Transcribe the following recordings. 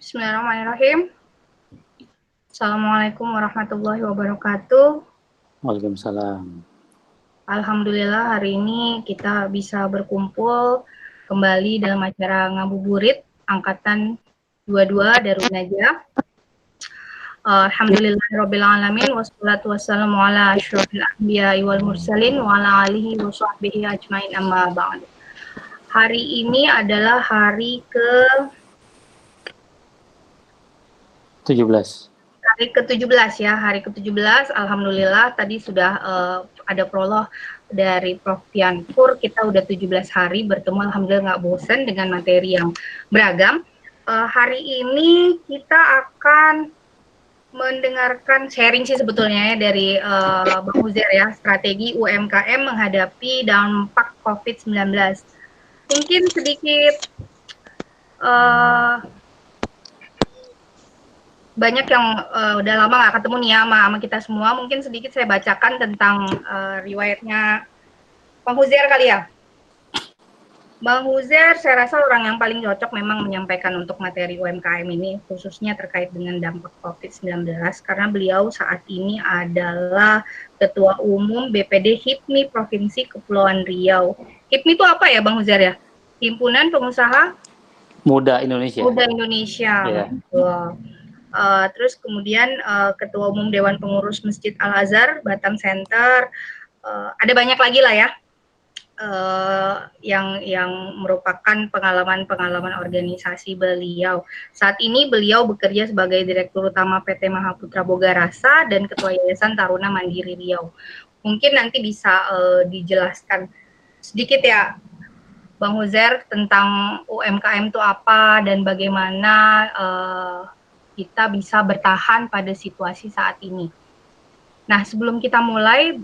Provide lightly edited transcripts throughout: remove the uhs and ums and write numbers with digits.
Bismillahirrahmanirrahim. Assalamualaikum warahmatullahi wabarakatuh. Waalaikumsalam. Alhamdulillah hari ini kita bisa berkumpul kembali dalam acara Ngabuburit Angkatan 22 Darun Najah. Alhamdulillahirrabbilalamin wassalatu wassalamu ala asyrofil anbiya'i wal mursalin wa ala alihi wa sahbihi ajmain amma ba'd. Hari ini adalah hari ke-17 ya, hari ke-17. Alhamdulillah tadi sudah ada prolog dari Prof. Tianpur. Kita udah 17 hari bertemu, alhamdulillah nggak bosan dengan materi yang beragam. Hari ini kita akan mendengarkan sharing sih sebetulnya ya dari Bang Uzair ya, strategi UMKM menghadapi dampak COVID-19. Mungkin sedikit banyak yang udah lama nggak ketemu nih ya sama kita semua. Mungkin sedikit saya bacakan tentang riwayatnya Bang Uzair kali ya. Bang Uzair saya rasa orang yang paling cocok memang menyampaikan untuk materi UMKM ini, khususnya terkait dengan dampak COVID-19, karena beliau saat ini adalah Ketua Umum BPD HIPMI Provinsi Kepulauan Riau. HIPMI itu apa ya Bang Uzair ya? Himpunan Pengusaha Muda Indonesia. Muda Indonesia. Yeah. Terus kemudian Ketua Umum Dewan Pengurus Masjid Al-Azhar Batam Center, ada banyak lagi lah ya yang merupakan pengalaman organisasi beliau. Saat ini beliau bekerja sebagai Direktur Utama PT Mahaputra Boga Rasa dan Ketua Yayasan Taruna Mandiri Riau. Mungkin nanti bisa dijelaskan sedikit ya Bang Uzair tentang UMKM itu apa dan bagaimana kita bisa bertahan pada situasi saat ini. Nah, sebelum kita mulai,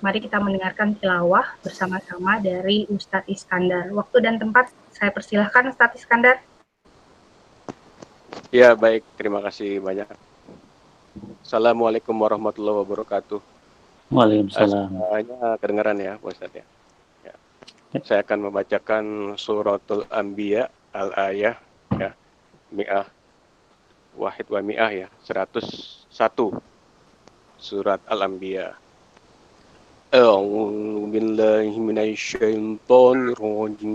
mari kita mendengarkan tilawah bersama-sama dari Ustadz Iskandar. Waktu dan tempat saya persilahkan Ustadz Iskandar. Ya, baik. Terima kasih banyak. Assalamualaikum warahmatullahi wabarakatuh. Waalaikumsalam. Hanya kedengaran ya, Pak Ustadz ya. Saya akan membacakan Suratul Anbiya al-ayah ya, mi'ah wahid wa mi'ah ya, 101 surat Al-Anbiya. A'udzu billahi minasyaitonir rajim.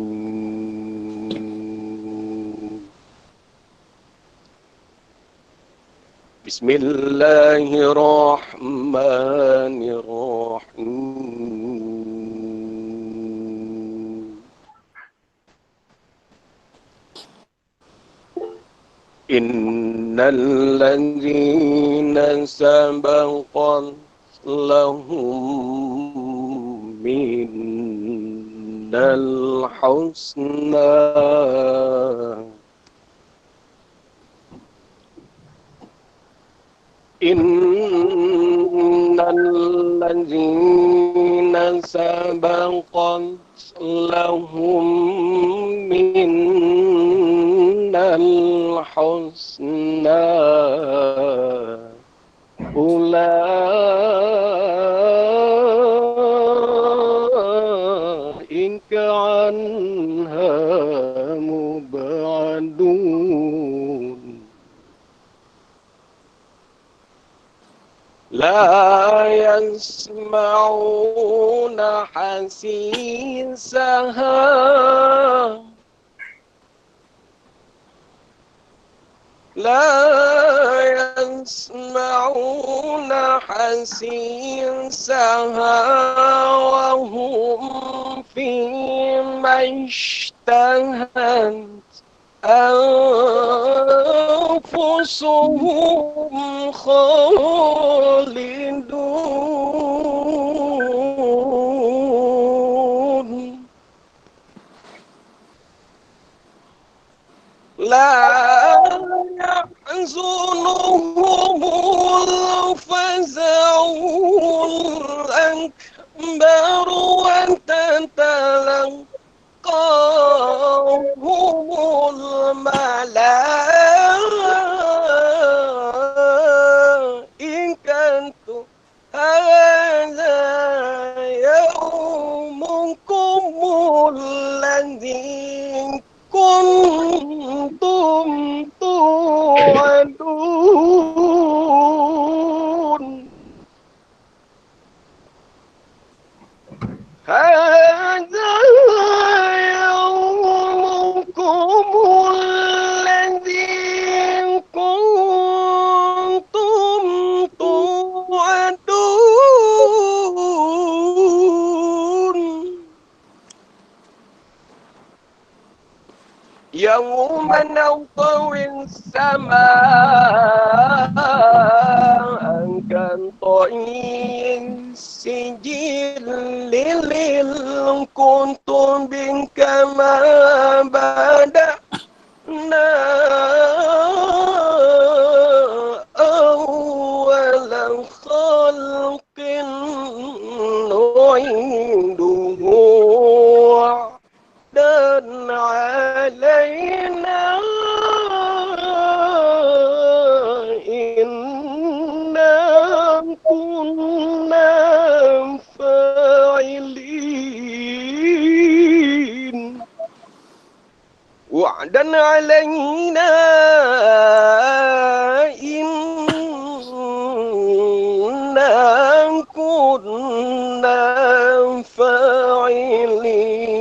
Bismillahirrahmanirrahim. Innal ladzina sabaqat lahum minnal husna innal ladzina sabaqat lahum minnal husna ulaika anha mubadun la yasma'una hasisaha لا يسمعون حسيسها وهم فيما اشتهت أنفسهم خالدون لا يحزنهم الفزع الأكبر وتتلقاهم الملائكة هذا يومكم الذي كنتم توعدون من أطوي السماء كالطي سجل للكتب كما بدأنا أول خلق نعيده وعدا علينا إنا كنا فاعلين وعدا علينا إنا كنا فاعلين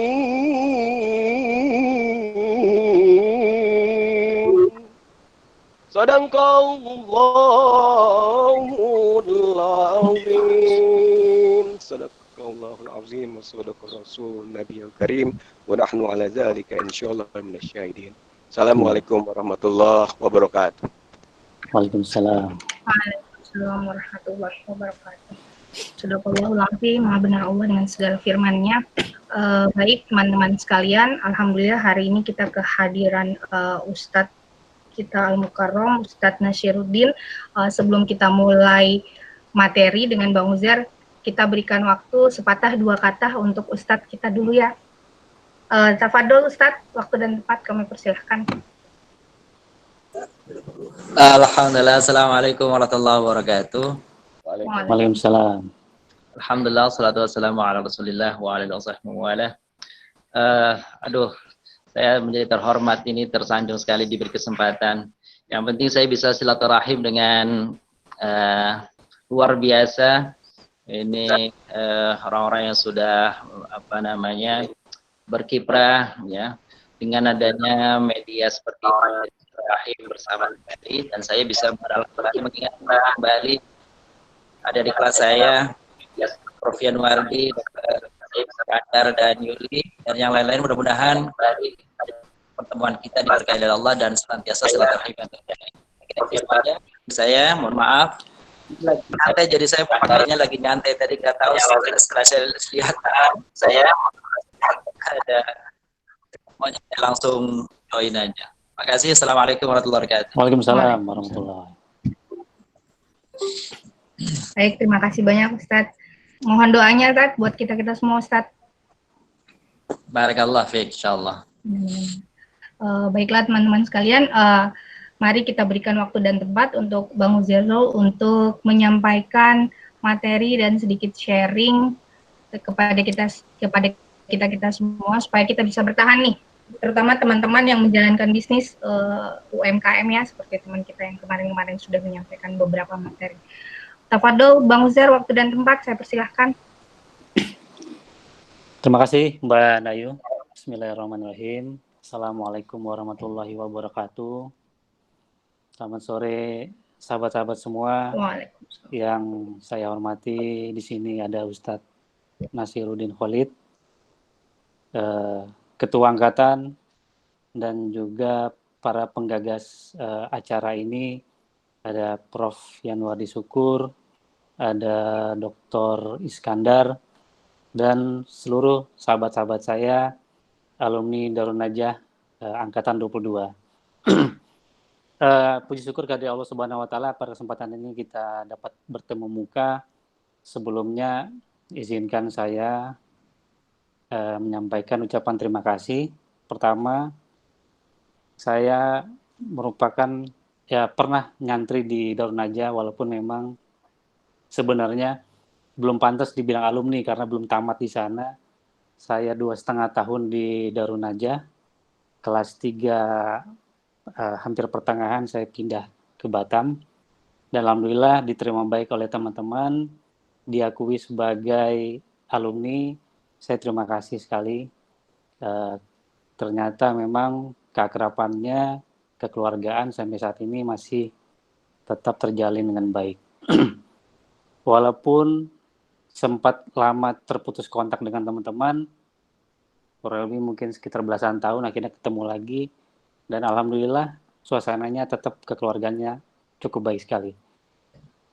Sadaqallahul azim. Sadaqallahul azim wa sadaqa rasul nabiyil karim wa nahnu ala dzalika insyaallah minasyahidin. Assalamualaikum warahmatullahi wabarakatuh. Waalaikumsalam. Waalaikumsalam warahmatullahi wabarakatuh. Sadaqallahul azim, maha benar Allah dengan segala firman-Nya. Baik teman-teman sekalian, alhamdulillah hari ini kita kehadiran Ustadz kita Al-Mukarram, Ustadz Nasyiruddin. Sebelum kita mulai materi dengan Bang Uzair, kita berikan waktu sepatah dua kata untuk Ustadz kita dulu ya. Tafadhol Ustadz, waktu dan tempat kami persilahkan. Alhamdulillah, assalamualaikum warahmatullahi wabarakatuh. Waalaikumsalam. Alhamdulillah, salatu wassalamu ala rasulillah wa ala alihi wa ala. Saya menjadi terhormat ini, tersanjung sekali diberi kesempatan. Yang penting saya bisa silaturahim dengan luar biasa. Ini orang-orang yang sudah berkiprah ya, dengan adanya media seperti ini rahim bersama kembali, dan saya bisa mengingat kembali ada di kelas saya Prof. Yanuardi, Iskandar dan Yuli dan yang lain-lain. Mudah-mudahan dari pertemuan kita diberkahi oleh Allah dan senantiasa silaturahim yang terjadi. Saya mohon maaf nyantai, jadi saya pakainya lagi nyantai tadi, nggak tahu setelah saya lihat saya ada semuanya langsung join aja. Makasih. Assalamualaikum warahmatullahi wabarakatuh. Waalaikumsalam warahmatullahi. Baik, terima kasih banyak Ustadz. Mohon doanya Ustadz buat kita-kita semua Ustadz. Barakallah fiik, insyaallah. Baiklah teman-teman sekalian, mari kita berikan waktu dan tempat untuk Bang Uzair untuk menyampaikan materi dan sedikit sharing kepada kita semua supaya kita bisa bertahan nih, terutama teman-teman yang menjalankan bisnis UMKM ya, seperti teman kita yang kemarin-kemarin sudah menyampaikan beberapa materi. Tafadhol Bang Uzair, waktu dan tempat saya persilahkan. Terima kasih Mbak Nayu. Bismillahirrahmanirrahim. Assalamualaikum warahmatullahi wabarakatuh. Selamat sore sahabat-sahabat semua yang saya hormati. Di sini ada Ustadz Nasyiruddin Khalid, Ketua Angkatan, dan juga para penggagas acara ini. Ada Prof. Yanuardi Syukur, ada Dr. Iskandar, dan seluruh sahabat-sahabat saya, alumni Darun Najah Angkatan 22. Puji syukur kepada Allah Subhanahu wa Ta'ala, pada kesempatan ini kita dapat bertemu muka. Sebelumnya izinkan saya menyampaikan ucapan terima kasih. Pertama, saya merupakan pernah nyantri di Darun Najah, walaupun memang sebenarnya belum pantas dibilang alumni karena belum tamat di sana. Saya 2,5 tahun di Darun Najah, kelas 3 hampir pertengahan saya pindah ke Batam, dan alhamdulillah diterima baik oleh teman-teman, diakui sebagai alumni. Saya terima kasih sekali. Ternyata memang keakrabannya, kekeluargaan sampai saat ini masih tetap terjalin dengan baik. Walaupun sempat lama terputus kontak dengan teman-teman, kurang lebih mungkin sekitar belasan tahun, akhirnya ketemu lagi dan alhamdulillah suasananya tetap kekeluarganya cukup baik sekali.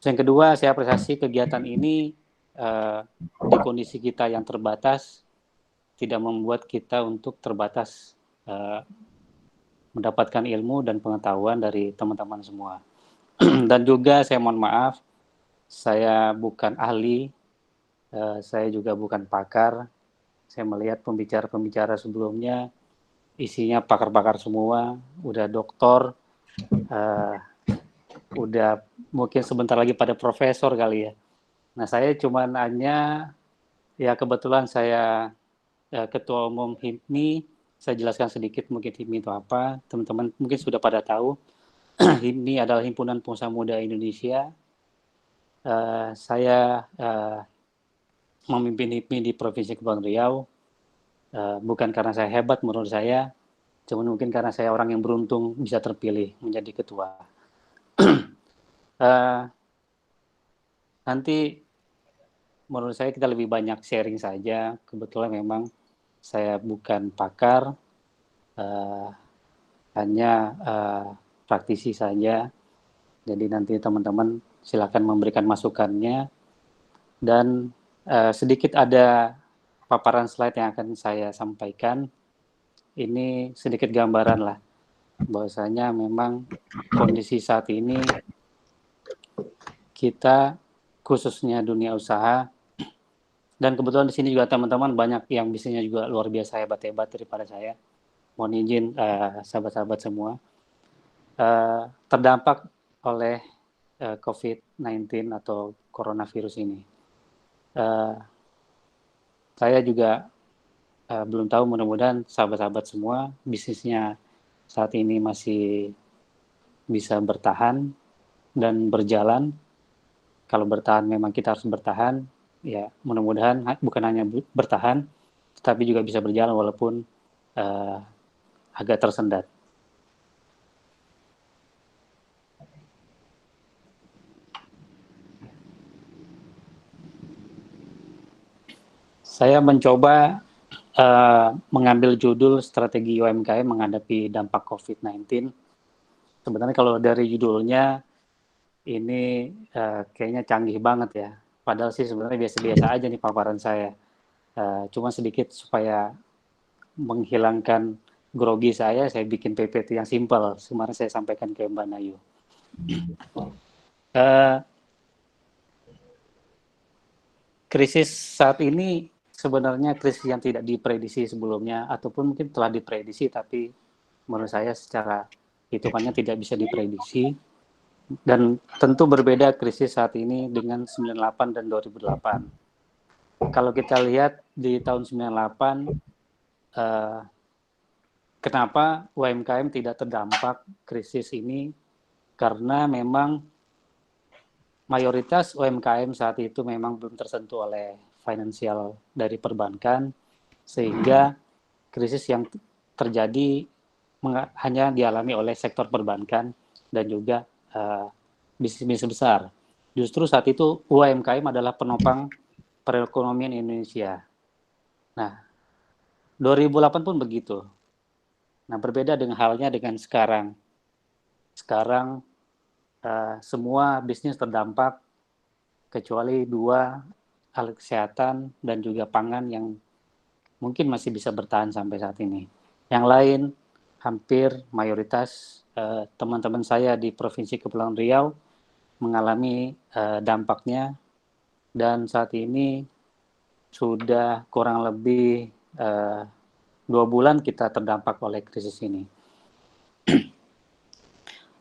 Yang kedua, saya apresiasi kegiatan ini di kondisi kita yang terbatas tidak membuat kita untuk terbatas mendapatkan ilmu dan pengetahuan dari teman-teman semua. Dan juga saya mohon maaf, saya bukan ahli, saya juga bukan pakar. Saya melihat pembicara-pembicara sebelumnya isinya pakar-pakar semua, udah doktor, udah mungkin sebentar lagi pada profesor kali ya. Nah, saya cuma hanya, ya kebetulan saya ketua umum HIPMI, saya jelaskan sedikit mungkin HIPMI itu apa. Teman-teman mungkin sudah pada tahu, HIPMI adalah Himpunan Pengusaha Muda Indonesia. Saya memimpin HIPMI di Provinsi Kepulauan Riau, bukan karena saya hebat menurut saya, cuma mungkin karena saya orang yang beruntung bisa terpilih menjadi ketua. Nanti menurut saya kita lebih banyak sharing saja. Kebetulan memang saya bukan pakar, hanya praktisi saja. Jadi nanti teman-teman silakan memberikan masukannya. Dan sedikit ada paparan slide yang akan saya sampaikan. Ini sedikit gambaran lah, bahwasanya memang kondisi saat ini kita khususnya dunia usaha, dan kebetulan di sini juga teman-teman banyak yang bisnisnya juga luar biasa hebat-hebat daripada saya. Mohon izin sahabat-sahabat semua, terdampak oleh COVID-19 atau coronavirus ini. Saya juga belum tahu, mudah-mudahan sahabat-sahabat semua bisnisnya saat ini masih bisa bertahan dan berjalan. Kalau bertahan memang kita harus bertahan, ya mudah-mudahan bukan hanya bertahan, tetapi juga bisa berjalan walaupun agak tersendat. Saya mencoba mengambil judul strategi UMKM menghadapi dampak COVID-19. Sebenarnya kalau dari judulnya ini kayaknya canggih banget ya. Padahal sih sebenarnya biasa-biasa aja nih paparan saya. Cuma sedikit supaya menghilangkan grogi saya bikin PPT yang simpel. Kemarin saya sampaikan ke Mbak Nayu. Krisis saat ini sebenarnya krisis yang tidak diprediksi sebelumnya, ataupun mungkin telah diprediksi, tapi menurut saya secara hitungannya tidak bisa diprediksi. Dan tentu berbeda krisis saat ini dengan 98 dan 2008. Kalau kita lihat di tahun 98, kenapa UMKM tidak terdampak krisis ini? Karena memang mayoritas UMKM saat itu memang belum tersentuh oleh finansial dari perbankan, sehingga krisis yang terjadi hanya dialami oleh sektor perbankan dan juga bisnis-bisnis besar. Justru saat itu UMKM adalah penopang perekonomian Indonesia. Nah, 2008 pun begitu. Nah, berbeda dengan halnya dengan sekarang. Sekarang semua bisnis terdampak kecuali dua, alat kesehatan dan juga pangan yang mungkin masih bisa bertahan sampai saat ini. Yang lain hampir mayoritas teman-teman saya di Provinsi Kepulauan Riau mengalami dampaknya, dan saat ini sudah kurang lebih 2 bulan kita terdampak oleh krisis ini.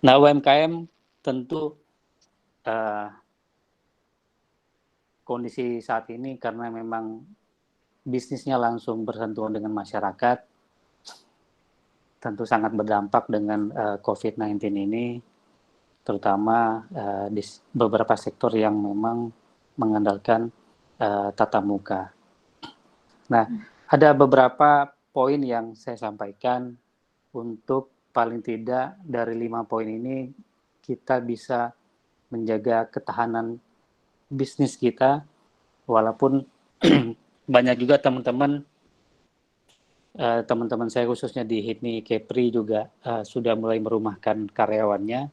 Nah, UMKM tentu kondisi saat ini karena memang bisnisnya langsung bersentuhan dengan masyarakat, tentu sangat berdampak dengan COVID-19 ini, terutama di beberapa sektor yang memang mengandalkan tatap muka. Nah, ada beberapa poin yang saya sampaikan untuk paling tidak dari 5 poin ini kita bisa menjaga ketahanan bisnis kita, walaupun banyak juga teman-teman teman-teman saya khususnya di HIPMI Kepri juga sudah mulai merumahkan karyawannya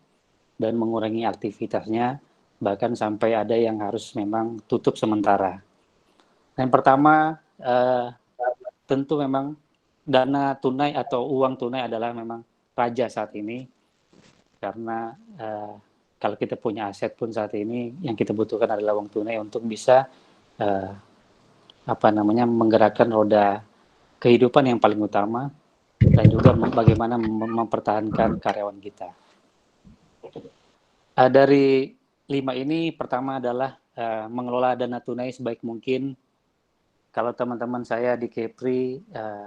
dan mengurangi aktivitasnya, bahkan sampai ada yang harus memang tutup sementara. Yang pertama, tentu memang dana tunai atau uang tunai adalah memang raja saat ini, karena kalau kita punya aset pun saat ini yang kita butuhkan adalah uang tunai untuk bisa menggerakkan roda kehidupan yang paling utama, dan juga bagaimana mempertahankan karyawan kita. Dari 5 ini, pertama adalah mengelola dana tunai sebaik mungkin. Kalau teman-teman saya di Kepri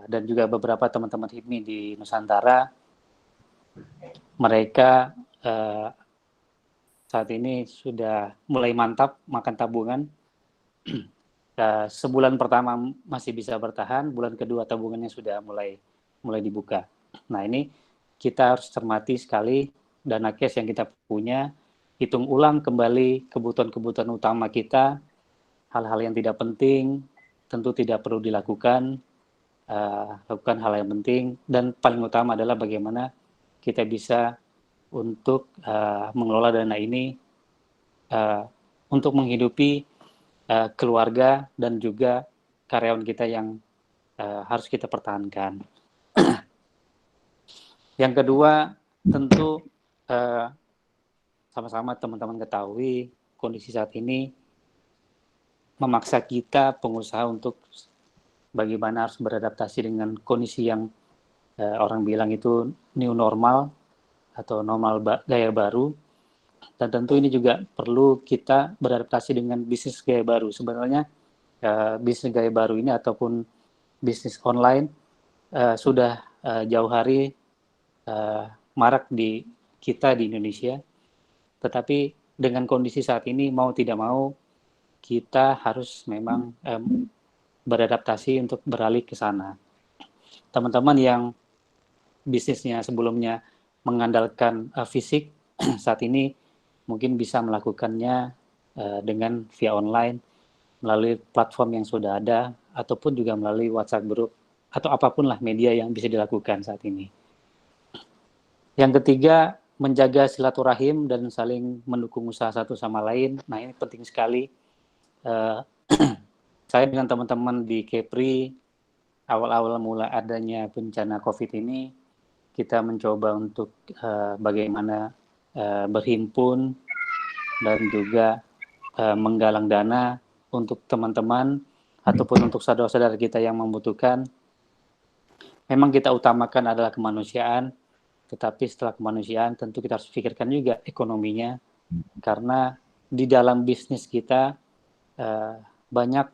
dan juga beberapa teman-teman HIPMI di Nusantara, mereka saat ini sudah mulai mantap makan tabungan. Sebulan pertama masih bisa bertahan, bulan kedua tabungannya sudah mulai dibuka. Nah, ini kita harus cermati sekali dana cash yang kita punya, hitung ulang kembali kebutuhan-kebutuhan utama kita, hal-hal yang tidak penting tentu tidak perlu dilakukan, lakukan hal yang penting, dan paling utama adalah bagaimana kita bisa untuk mengelola dana ini untuk menghidupi keluarga dan juga karyawan kita yang harus kita pertahankan. Yang kedua, tentu sama-sama teman-teman ketahui kondisi saat ini memaksa kita pengusaha untuk bagaimana harus beradaptasi dengan kondisi yang orang bilang itu new normal atau normal gaya baru. Dan tentu ini juga perlu kita beradaptasi dengan bisnis gaya baru. Sebenarnya bisnis gaya baru ini ataupun bisnis online sudah jauh hari marak di kita di Indonesia. Tetapi dengan kondisi saat ini mau tidak mau kita harus memang beradaptasi untuk beralih ke sana. Teman-teman yang bisnisnya sebelumnya mengandalkan fisik saat ini mungkin bisa melakukannya dengan via online melalui platform yang sudah ada ataupun juga melalui WhatsApp group atau apapun lah media yang bisa dilakukan saat ini. Yang ketiga, menjaga silaturahim dan saling mendukung usaha satu sama lain. Nah, ini penting sekali. Saya dengan teman-teman di Kepri awal-awal mulai adanya bencana COVID ini, kita mencoba untuk bagaimana berhimpun dan juga menggalang dana untuk teman-teman ataupun untuk saudara-saudara kita yang membutuhkan. Memang kita utamakan adalah kemanusiaan, tetapi setelah kemanusiaan tentu kita harus pikirkan juga ekonominya, karena di dalam bisnis kita banyak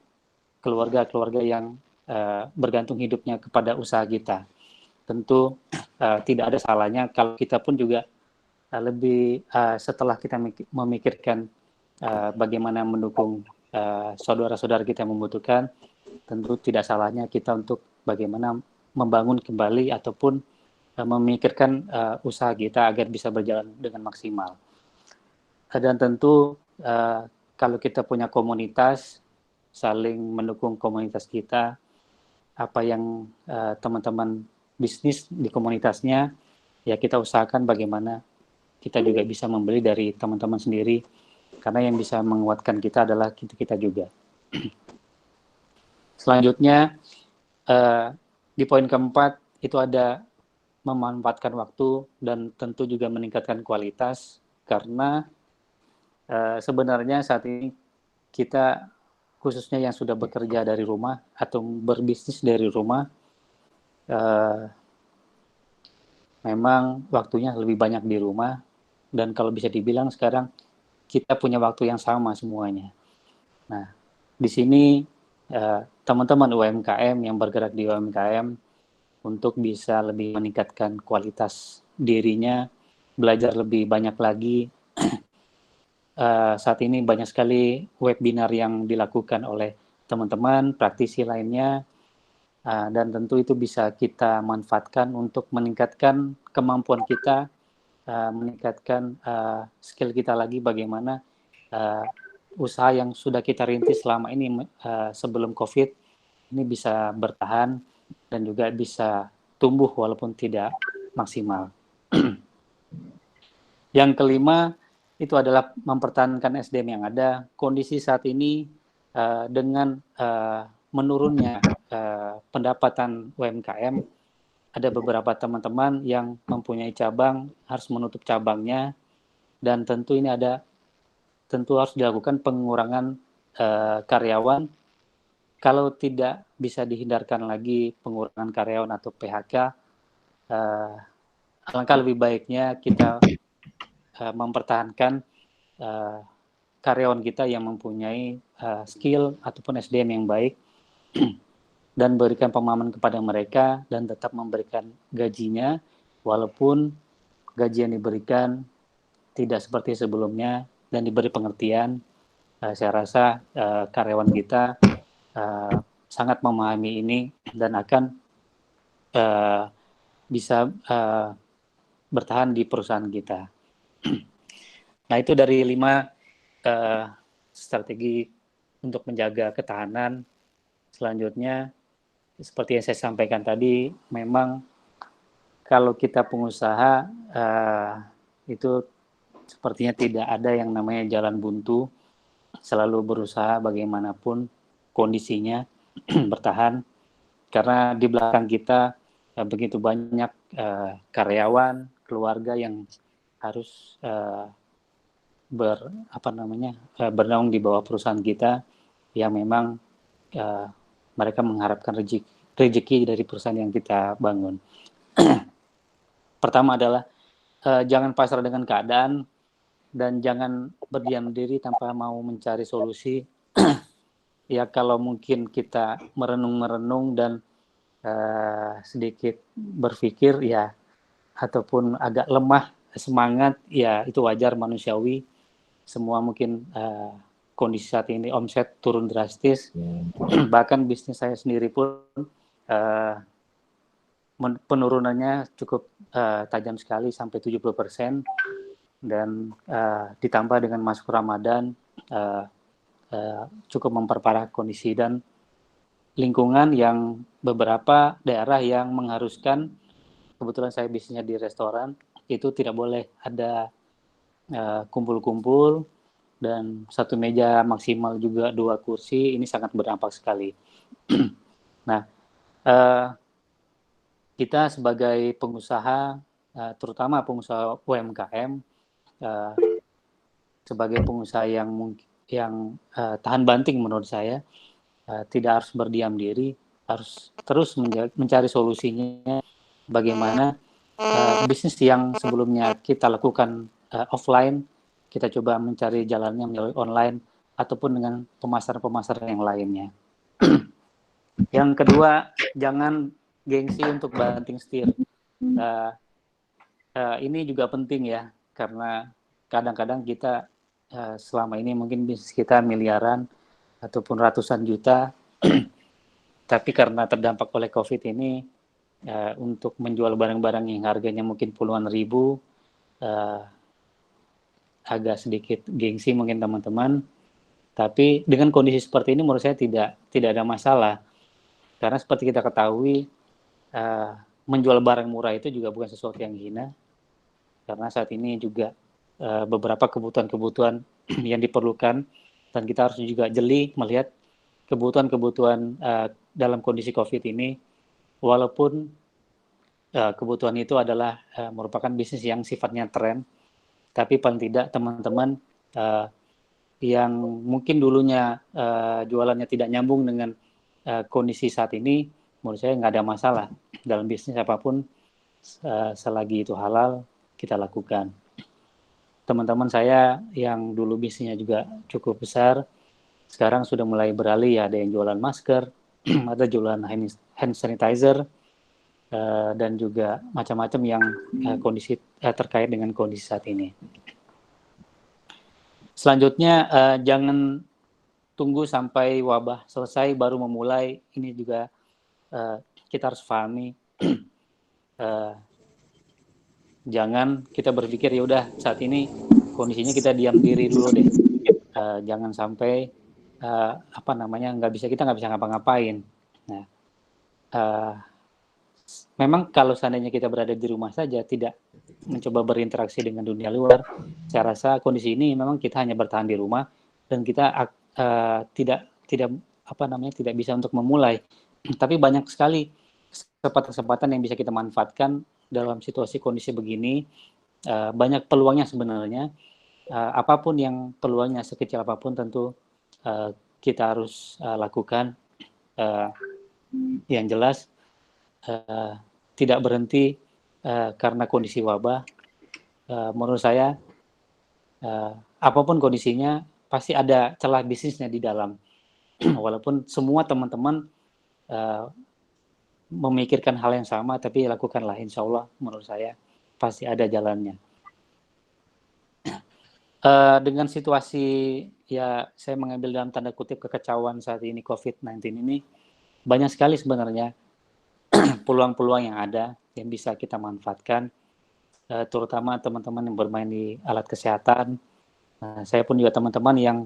keluarga-keluarga yang bergantung hidupnya kepada usaha kita. Tentu tidak ada salahnya kalau kita pun juga lebih setelah kita memikirkan bagaimana mendukung saudara-saudara kita yang membutuhkan, tentu tidak salahnya kita untuk bagaimana membangun kembali ataupun memikirkan usaha kita agar bisa berjalan dengan maksimal. Dan tentu kalau kita punya komunitas, saling mendukung komunitas kita, apa yang teman-teman bisnis di komunitasnya, ya kita usahakan bagaimana kita juga bisa membeli dari teman-teman sendiri, karena yang bisa menguatkan kita adalah kita juga. Selanjutnya, di poin keempat, itu ada memanfaatkan waktu dan tentu juga meningkatkan kualitas, karena sebenarnya saat ini kita, khususnya yang sudah bekerja dari rumah atau berbisnis dari rumah, memang waktunya lebih banyak di rumah, dan kalau bisa dibilang sekarang kita punya waktu yang sama semuanya. Nah, di sini teman-teman UMKM yang bergerak di UMKM untuk bisa lebih meningkatkan kualitas dirinya, belajar lebih banyak lagi. Saat ini banyak sekali webinar yang dilakukan oleh teman-teman, praktisi lainnya, dan tentu itu bisa kita manfaatkan untuk meningkatkan kemampuan kita, meningkatkan skill kita lagi, bagaimana usaha yang sudah kita rintis selama ini sebelum COVID ini bisa bertahan dan juga bisa tumbuh walaupun tidak maksimal. Yang kelima itu adalah mempertahankan SDM yang ada. Kondisi saat ini dengan menurunnya pendapatan UMKM, ada beberapa teman-teman yang mempunyai cabang harus menutup cabangnya, dan tentu ini harus dilakukan pengurangan karyawan. Kalau tidak bisa dihindarkan lagi pengurangan karyawan atau PHK, alangkah lebih baiknya kita mempertahankan karyawan kita yang mempunyai skill ataupun SDM yang baik dan berikan pemahaman kepada mereka dan tetap memberikan gajinya walaupun gaji yang diberikan tidak seperti sebelumnya dan diberi pengertian. Saya rasa karyawan kita sangat memahami ini dan akan bisa bertahan di perusahaan kita. Nah, itu dari 5 strategi untuk menjaga ketahanan. Selanjutnya, seperti yang saya sampaikan tadi, memang kalau kita pengusaha itu sepertinya tidak ada yang namanya jalan buntu, selalu berusaha bagaimanapun kondisinya bertahan, karena di belakang kita begitu banyak karyawan, keluarga yang harus bernaung di bawah perusahaan kita, yang memang mereka mengharapkan rezeki dari perusahaan yang kita bangun. Pertama adalah jangan pasrah dengan keadaan dan jangan berdiam diri tanpa mau mencari solusi. Ya, kalau mungkin kita merenung-merenung dan sedikit berpikir ya, ataupun agak lemah semangat, ya itu wajar, manusiawi. Semua mungkin kondisi saat ini omset turun drastis. Bahkan bisnis saya sendiri pun penurunannya cukup tajam sekali, sampai 70%. Dan ditambah dengan masuk Ramadan, cukup memperparah kondisi, dan lingkungan yang beberapa daerah yang mengharuskan, kebetulan saya bisnisnya di restoran, itu tidak boleh ada kumpul-kumpul, dan satu meja maksimal juga 2 kursi, ini sangat berdampak sekali. Nah, kita sebagai pengusaha, terutama pengusaha UMKM, sebagai pengusaha yang tahan banting menurut saya, tidak harus berdiam diri, harus terus mencari solusinya. Bagaimana bisnis yang sebelumnya kita lakukan offline, kita coba mencari jalannya melalui online ataupun dengan pemasaran-pemasaran yang lainnya. Yang kedua, jangan gengsi untuk banting setir. Ini juga penting ya, karena kadang-kadang kita selama ini mungkin bisnis kita miliaran ataupun ratusan juta, tapi karena terdampak oleh COVID ini, untuk menjual barang-barang yang harganya mungkin puluhan ribu, agak sedikit gengsi mungkin teman-teman. Tapi dengan kondisi seperti ini menurut saya tidak ada masalah, karena seperti kita ketahui, menjual barang murah itu juga bukan sesuatu yang hina, karena saat ini juga beberapa kebutuhan-kebutuhan yang diperlukan, dan kita harus juga jeli melihat kebutuhan-kebutuhan dalam kondisi COVID ini, walaupun kebutuhan itu adalah merupakan bisnis yang sifatnya tren, tapi paling tidak teman-teman yang mungkin dulunya jualannya tidak nyambung dengan kondisi saat ini, menurut saya nggak ada masalah dalam bisnis apapun, selagi itu halal kita lakukan. Teman-teman saya yang dulu bisnisnya juga cukup besar, sekarang sudah mulai beralih, ya, ada yang jualan masker, ada jualan hand sanitizer, dan juga macam-macam yang kondisi terkait dengan kondisi saat ini. Selanjutnya, jangan tunggu sampai wabah selesai baru memulai. Ini juga kita harus pahami. Jangan kita berpikir ya udah saat ini kondisinya kita diam diri dulu deh. Jangan sampai kita nggak bisa ngapa-ngapain. Nah, memang kalau seandainya kita berada di rumah saja, tidak mencoba berinteraksi dengan dunia luar, saya rasa kondisi ini memang kita hanya bertahan di rumah dan kita tidak bisa untuk memulai. Tapi banyak sekali kesempatan-kesempatan yang bisa kita manfaatkan dalam situasi kondisi begini. Banyak peluangnya sebenarnya. Apapun yang peluangnya sekecil apapun tentu kita harus lakukan. Yang jelas tidak berhenti karena kondisi wabah. Menurut saya apapun kondisinya pasti ada celah bisnisnya di dalam. Walaupun semua teman-teman memikirkan hal yang sama, tapi lakukanlah, insya Allah menurut saya pasti ada jalannya. Dengan situasi ya saya mengambil dalam tanda kutip kekacauan saat ini COVID-19 ini, banyak sekali sebenarnya peluang-peluang yang ada yang bisa kita manfaatkan, terutama teman-teman yang bermain di alat kesehatan. Saya pun juga teman-teman yang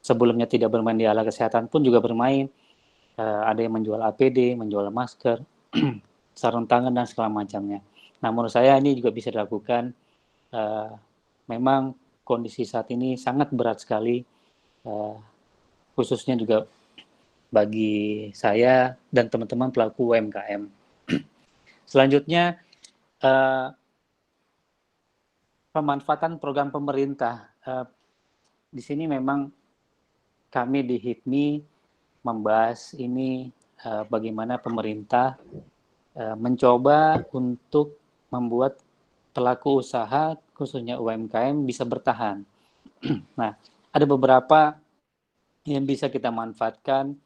sebelumnya tidak bermain di alat kesehatan pun juga bermain. Ada yang menjual APD, menjual masker, sarung tangan dan segala macamnya. Nah, menurut saya ini juga bisa dilakukan. Memang kondisi saat ini sangat berat sekali, khususnya juga bagi saya dan teman-teman pelaku UMKM. Selanjutnya, pemanfaatan program pemerintah. Di sini memang kami di HIPMI membahas ini bagaimana pemerintah mencoba untuk membuat pelaku usaha, khususnya UMKM, bisa bertahan. Nah, ada beberapa yang bisa kita manfaatkan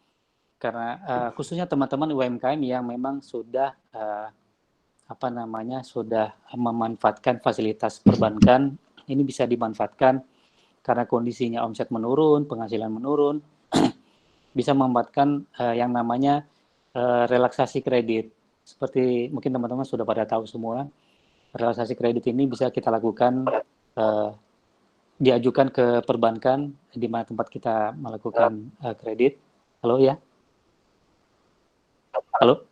karena khususnya teman-teman UMKM yang memang sudah sudah memanfaatkan fasilitas perbankan, ini bisa dimanfaatkan karena kondisinya omset menurun, penghasilan menurun, bisa memanfaatkan yang namanya relaksasi kredit. Seperti mungkin teman-teman sudah pada tahu semua, relaksasi kredit ini bisa kita lakukan, diajukan ke perbankan di mana tempat kita melakukan kredit. Halo ya? Halo?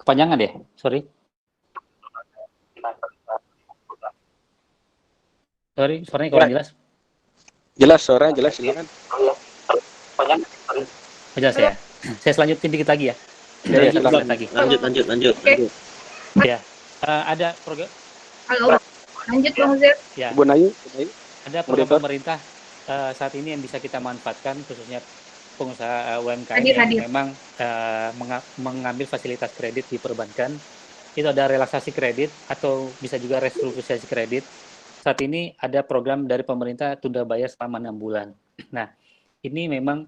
Kepanjangan deh, sorry. Sorry, suaranya kurang jelas. Jelas, suaranya jelas, silakan. Jelas ya. Saya selanjutin dikit lagi ya. Lanjut. Ya, ada program. Halo, lanjut Bang Zer. Ya. Bu Nayu. Ada program pemerintah saat ini yang bisa kita manfaatkan, khususnya pengusaha UMKM yang memang mengambil fasilitas kredit di perbankan. Itu ada relaksasi kredit atau bisa juga restrukturisasi kredit. Saat ini ada program dari pemerintah tunda bayar selama 6 bulan. Nah, ini memang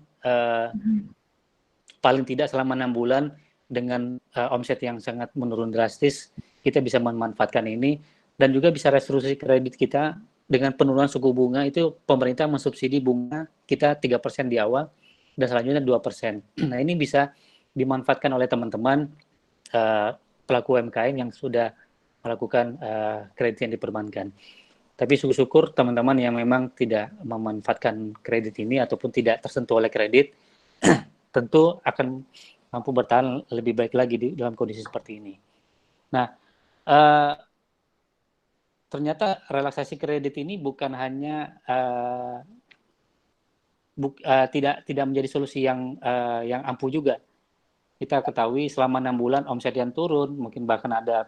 paling tidak selama 6 bulan dengan omset yang sangat menurun drastis, kita bisa memanfaatkan ini dan juga bisa restrukturisasi kredit kita dengan penurunan suku bunga. Itu pemerintah mensubsidi bunga kita 3% di awal dan selanjutnya 2%. Nah, ini bisa dimanfaatkan oleh teman-teman pelaku UMKM yang sudah melakukan kredit yang diperbankan. Tapi syukur-syukur teman-teman yang memang tidak memanfaatkan kredit ini ataupun tidak tersentuh oleh kredit, tentu akan mampu bertahan lebih baik lagi dalam kondisi seperti ini. Nah, ternyata relaksasi kredit ini bukan hanya tidak menjadi solusi yang ampuh juga. Kita ketahui selama 6 bulan omset yang turun, mungkin bahkan ada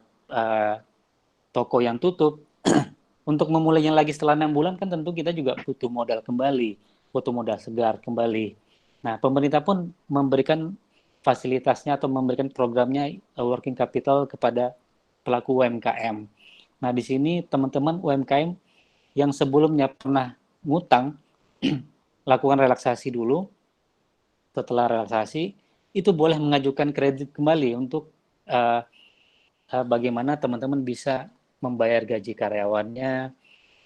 toko yang tutup. Untuk memulainya lagi setelah 6 bulan kan tentu kita juga butuh modal kembali, butuh modal segar kembali. Nah, pemerintah pun memberikan fasilitasnya atau memberikan programnya working capital kepada pelaku UMKM. Nah, di sini teman-teman UMKM yang sebelumnya pernah ngutang, lakukan relaksasi dulu. Setelah relaksasi, itu boleh mengajukan kredit kembali untuk bagaimana teman-teman bisa membayar gaji karyawannya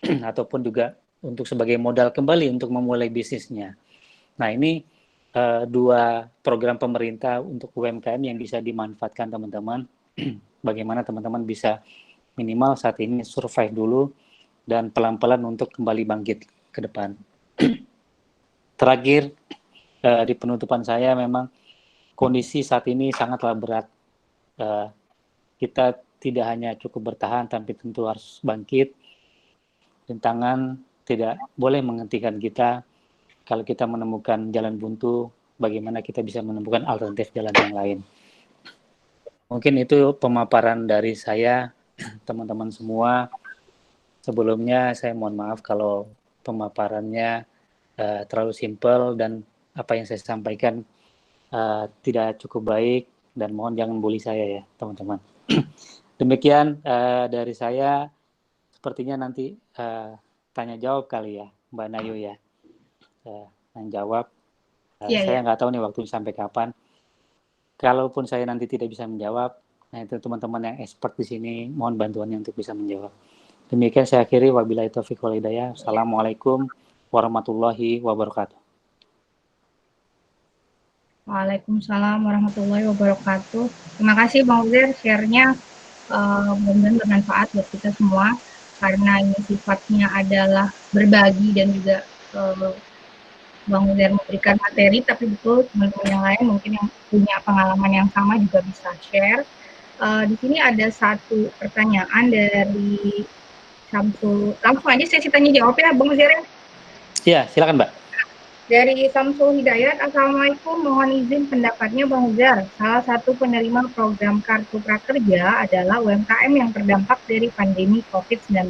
ataupun juga untuk sebagai modal kembali untuk memulai bisnisnya. Nah, ini 2 program pemerintah untuk UMKM yang bisa dimanfaatkan teman-teman. Bagaimana teman-teman bisa minimal saat ini survive dulu dan pelan-pelan untuk kembali bangkit ke depan. Terakhir, di penutupan saya memang kondisi saat ini sangatlah berat. Kita tidak hanya cukup bertahan, tapi tentu harus bangkit. Rintangan tidak boleh menghentikan kita. Kalau kita menemukan jalan buntu, bagaimana kita bisa menemukan alternatif jalan yang lain. Mungkin itu pemaparan dari saya, teman-teman semua. Sebelumnya saya mohon maaf kalau pemaparannya terlalu simpel dan apa yang saya sampaikan tidak cukup baik, dan mohon jangan bully saya ya teman-teman. Demikian dari saya, sepertinya nanti tanya jawab kali ya Mbak Nayu ya, yang jawab. Saya nggak tahu nih waktu sampai kapan. Kalaupun saya nanti tidak bisa menjawab, nah itu teman-teman yang expert di sini mohon bantuannya untuk bisa menjawab. Demikian saya akhiri, wabillahi taufiq wal hidayah. Assalamualaikum warahmatullahi wabarakatuh. Waalaikumsalam warahmatullahi wabarakatuh. Terima kasih Bang Uzair, share-nya benar-benar bermanfaat buat kita semua, karena ini sifatnya adalah berbagi dan juga Bang Uzair memberikan materi, tapi betul teman-teman yang lain mungkin yang punya pengalaman yang sama juga bisa share. Di sini ada satu pertanyaan dari Samsul. Langsung aja saya tanya jawab ya Bang Uzair. Iya, silakan Mbak. Dari Samsul Hidayat, Assalamualaikum, mohon izin pendapatnya Bang Uzair. Salah satu penerima program Kartu Prakerja adalah UMKM yang terdampak dari pandemi COVID-19.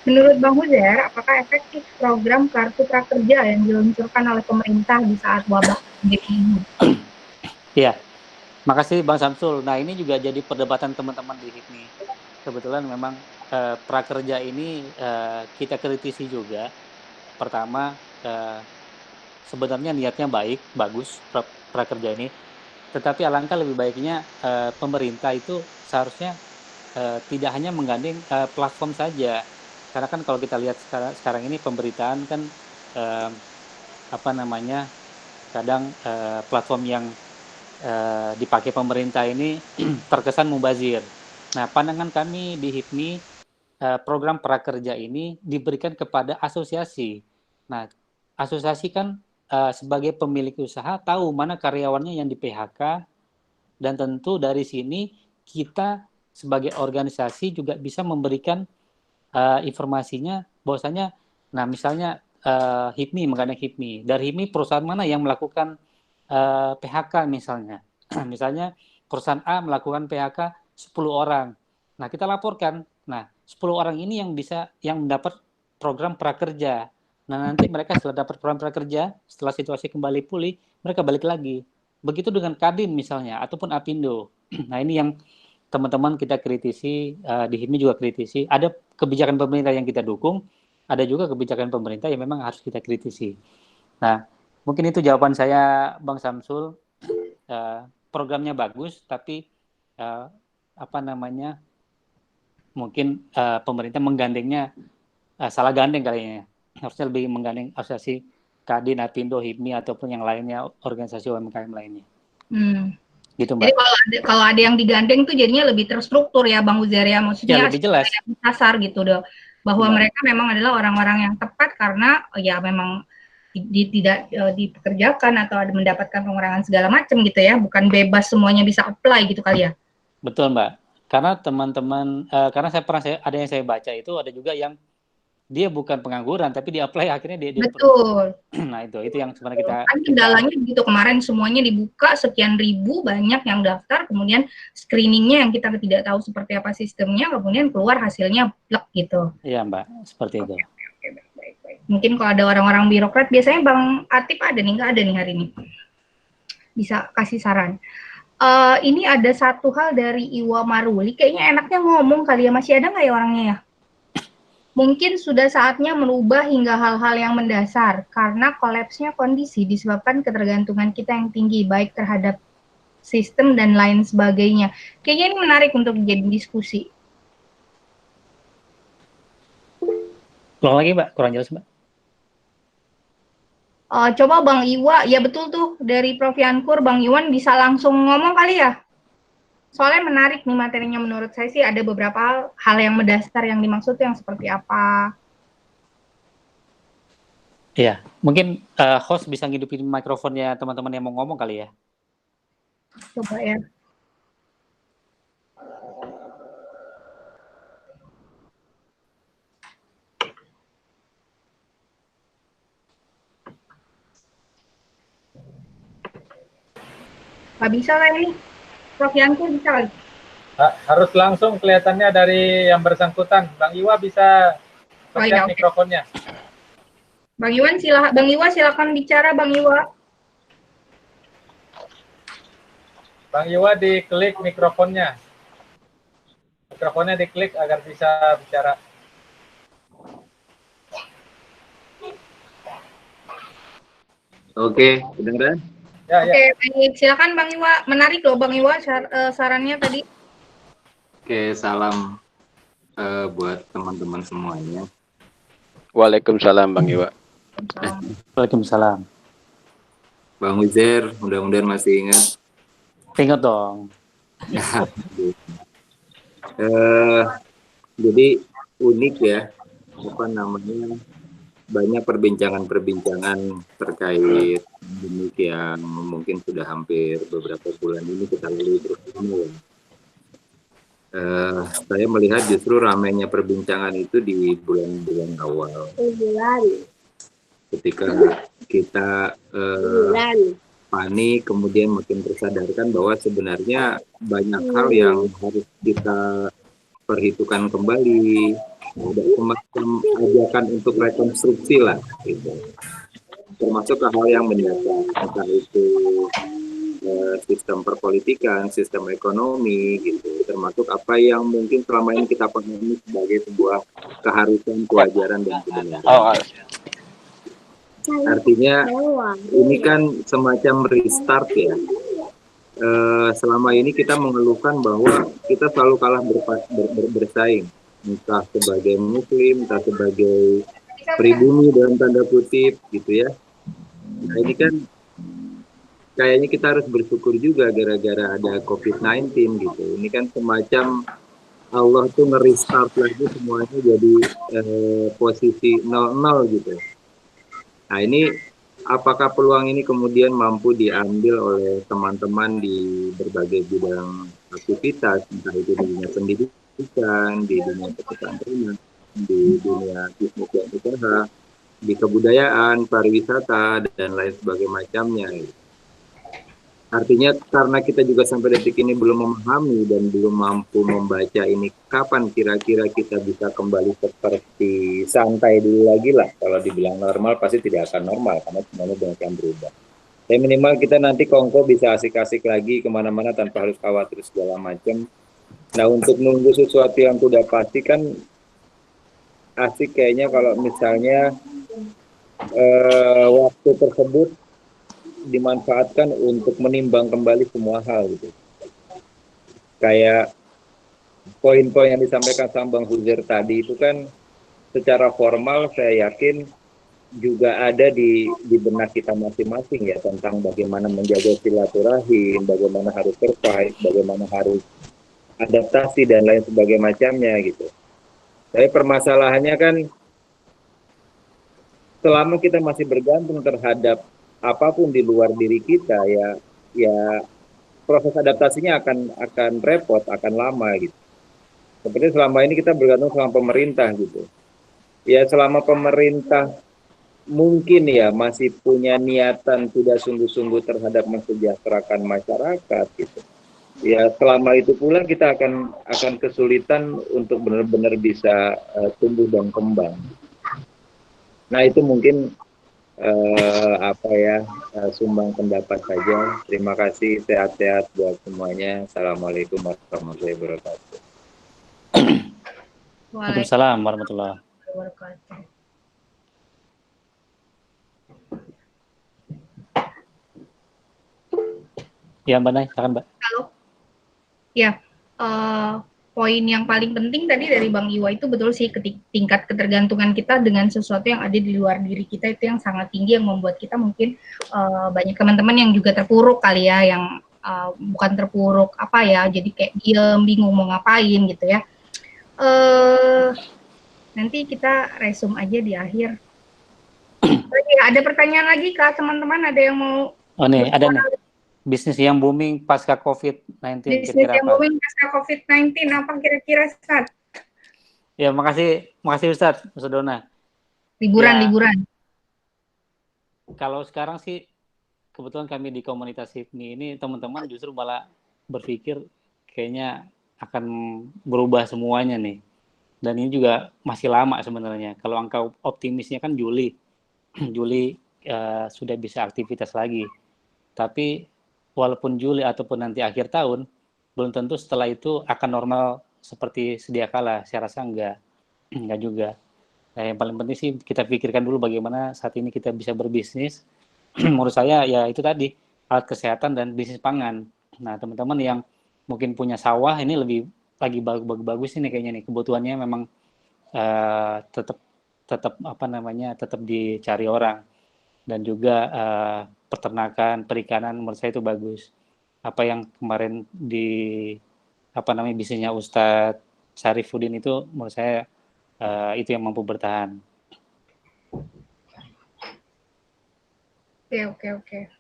Menurut Bang Uzair, apakah efektif program Kartu Prakerja yang diluncurkan oleh pemerintah di saat wabah pandemi ini? Iya, makasih Bang Samsul. Nah ini juga jadi perdebatan teman-teman di HIPMI. Kebetulan memang prakerja ini kita kritisi juga. Pertama, sebenarnya niatnya baik, bagus prakerja ini, tetapi alangkah lebih baiknya pemerintah itu seharusnya tidak hanya menggandeng platform saja, karena kan kalau kita lihat sekarang ini pemberitaan kan kadang platform yang dipakai pemerintah ini terkesan mubazir. Nah, pandangan kami di HIPMI, program prakerja ini diberikan kepada asosiasi. Nah, asosiasi kan sebagai pemilik usaha tahu mana karyawannya yang di PHK, dan tentu dari sini kita sebagai organisasi juga bisa memberikan informasinya bahwasanya, nah misalnya HIPMI menggandeng HIPMI, dari HIPMI perusahaan mana yang melakukan PHK misalnya. Misalnya perusahaan A melakukan PHK 10 orang. Nah, kita laporkan. Nah, 10 orang ini yang mendapat program prakerja. Nah, nanti mereka setelah dapat program prakerja, setelah situasi kembali pulih, mereka balik lagi. Begitu dengan Kadin misalnya, ataupun Apindo. Nah, ini yang teman-teman kita kritisi, di HIPMI juga kritisi. Ada kebijakan pemerintah yang kita dukung, ada juga kebijakan pemerintah yang memang harus kita kritisi. Nah, mungkin itu jawaban saya, Bang Samsul. Programnya bagus, tapi mungkin pemerintah menggandengnya salah gandeng kayaknya. Harusnya lebih menggandeng asosiasi Kadin, Apindo, HIPMI ataupun yang lainnya, organisasi UMKM lainnya. Gitu Mbak. Jadi kalau ada yang digandeng tuh jadinya lebih terstruktur ya Bang Uzair ya, maksudnya lebih jelas. Dasar gitu dong, bahwa mereka memang adalah orang-orang yang tepat karena ya memang tidak dipekerjakan atau ada mendapatkan pengurangan segala macam gitu ya, bukan bebas semuanya bisa apply gitu kali ya. Betul Mbak, karena teman-teman, karena ada yang saya baca itu ada juga yang dia bukan pengangguran tapi dia apply akhirnya dia betul. Nah itu yang sebenarnya kita kendalanya begitu, kemarin semuanya dibuka sekian ribu, banyak yang daftar, kemudian screeningnya yang kita tidak tahu seperti apa sistemnya, kemudian keluar hasilnya blek gitu. Iya Mbak, seperti itu. Baik. Mungkin kalau ada orang-orang birokrat, biasanya Bang Atip ada nih, nggak ada nih hari ini, bisa kasih saran. Ini ada satu hal dari Iwa Maruli, kayaknya enaknya ngomong kali ya, masih ada nggak ya orangnya ya? Mungkin sudah saatnya merubah hingga hal-hal yang mendasar, karena kolapsnya kondisi disebabkan ketergantungan kita yang tinggi, baik terhadap sistem dan lain sebagainya. Kayaknya ini menarik untuk jadi diskusi. Ulang lagi Mbak, kurang jelas Mbak. Coba Bang Iwa, ya betul tuh dari Prof. Yankur, Bang Iwan bisa langsung ngomong kali ya? Soalnya menarik nih materinya, menurut saya sih ada beberapa hal yang mendasar yang dimaksud yang seperti apa. Iya, mungkin host bisa ngidupin mikrofonnya teman-teman yang mau ngomong kali ya. Coba ya. Nggak bisa lah ini. Prof Yanku bisa lagi. Harus langsung kelihatannya dari yang bersangkutan. Bang Iwa bisa iya, pencet mikrofonnya. Bang Iwa silakan bicara, Bang Iwa. Bang Iwa diklik mikrofonnya. Mikrofonnya diklik agar bisa bicara. Oke, kedengeran? Ya, Oke, ya. baik. Silakan Bang Iwa. Menarik loh Bang Iwa sarannya tadi. Oke, salam buat teman-teman semuanya. Waalaikumsalam Bang Iwa. Waalaikumsalam. Bang Uzair, mudah-mudahan masih ingat. Ingat dong. Jadi unik ya, apa namanya, banyak perbincangan-perbincangan terkait demikian mungkin sudah hampir beberapa bulan ini kita lalui bersama. Saya melihat justru ramainya perbincangan itu di bulan-bulan awal. Ketika kita panik, kemudian makin tersadarkan bahwa sebenarnya banyak hal yang harus kita perhitungkan kembali, ada semacam ajakan untuk rekonstruksi lah, gitu. Termasuk hal yang mendasar, entah itu sistem perpolitikan, sistem ekonomi, gitu. Termasuk apa yang mungkin selama ini kita pahami sebagai sebuah keharusan, kewajaran dan kebenaran. Artinya ini kan semacam restart ya. Selama ini kita mengeluhkan bahwa kita selalu kalah bersaing, entah sebagai muslim, entah sebagai pribumi dalam tanda kutip gitu ya. Nah ini kan kayaknya kita harus bersyukur juga gara-gara ada COVID-19 gitu. Ini kan semacam Allah tuh nge-restart lagi semuanya jadi posisi 0-0 gitu. Nah ini apakah peluang ini kemudian mampu diambil oleh teman-teman di berbagai bidang aktivitas, entah itu di dunia pendidikan, di dunia pesantren, di dunia bisnis dan usaha, di kebudayaan, pariwisata, dan lain sebagainya macamnya. Artinya karena kita juga sampai detik ini belum memahami dan belum mampu membaca ini kapan kira-kira kita bisa kembali seperti santai dulu lagi lah. Kalau dibilang normal pasti tidak akan normal karena semuanya banyak yang berubah. Tapi minimal kita nanti kongko bisa asik-asik lagi kemana-mana tanpa harus khawatir segala macam. Nah untuk nunggu sesuatu yang sudah pasti kan asik kayaknya kalau misalnya waktu tersebut dimanfaatkan untuk menimbang kembali semua hal gitu. Kayak poin-poin yang disampaikan sama Bang Huzair tadi itu kan secara formal saya yakin juga ada di benak kita masing-masing ya tentang bagaimana menjaga silaturahim, bagaimana harus survive, bagaimana harus adaptasi dan lain sebagainya macamnya gitu. Tapi permasalahannya kan selama kita masih bergantung terhadap apapun di luar diri kita ya proses adaptasinya akan repot, akan lama gitu. Seperti selama ini kita bergantung sama pemerintah gitu. Ya selama pemerintah mungkin ya masih punya niatan tidak sungguh-sungguh terhadap mensejahterakan masyarakat gitu. Ya selama itu pula kita akan kesulitan untuk benar-benar bisa tumbuh dan kembang. Nah itu mungkin sumbang pendapat saja. Terima kasih, sehat-sehat buat semuanya. Assalamualaikum warahmatullahi wabarakatuh. Waalaikumsalam warahmatullahi wabarakatuh. Ya Mbak Nay, silakan Mbak. Halo. Ya, poin yang paling penting tadi dari Bang Iwa itu betul sih, tingkat ketergantungan kita dengan sesuatu yang ada di luar diri kita itu yang sangat tinggi, yang membuat kita mungkin banyak teman-teman yang juga terpuruk kali ya, yang bukan terpuruk apa ya, jadi kayak diem, bingung mau ngapain gitu ya. Nanti kita resume aja di akhir. Ada pertanyaan lagi Kak, teman-teman ada yang mau? Oh nih, ada nih. bisnis yang booming pasca COVID-19 Bisnis kira-kira yang apa? booming pasca COVID-19 apa kira-kira, Ustaz? Ya, makasih Ustaz Dona. Liburan. Kalau sekarang sih kebetulan kami di komunitas HIPMI ini teman-teman justru malah berpikir kayaknya akan berubah semuanya nih. Dan ini juga masih lama sebenarnya. Kalau angka optimisnya kan Juli sudah bisa aktivitas lagi. Tapi walaupun Juli ataupun nanti akhir tahun, belum tentu setelah itu akan normal seperti sedia kala. Saya rasa enggak juga. Nah, yang paling penting sih kita pikirkan dulu bagaimana saat ini kita bisa berbisnis. Menurut saya ya itu tadi, alat kesehatan dan bisnis pangan. Nah, teman-teman yang mungkin punya sawah ini lagi bagus ini kayaknya nih, kebutuhannya memang tetap dicari orang. Dan juga peternakan, perikanan menurut saya itu bagus. Apa yang kemarin bisnisnya Ustadz Syarifuddin itu menurut saya itu yang mampu bertahan. Oke.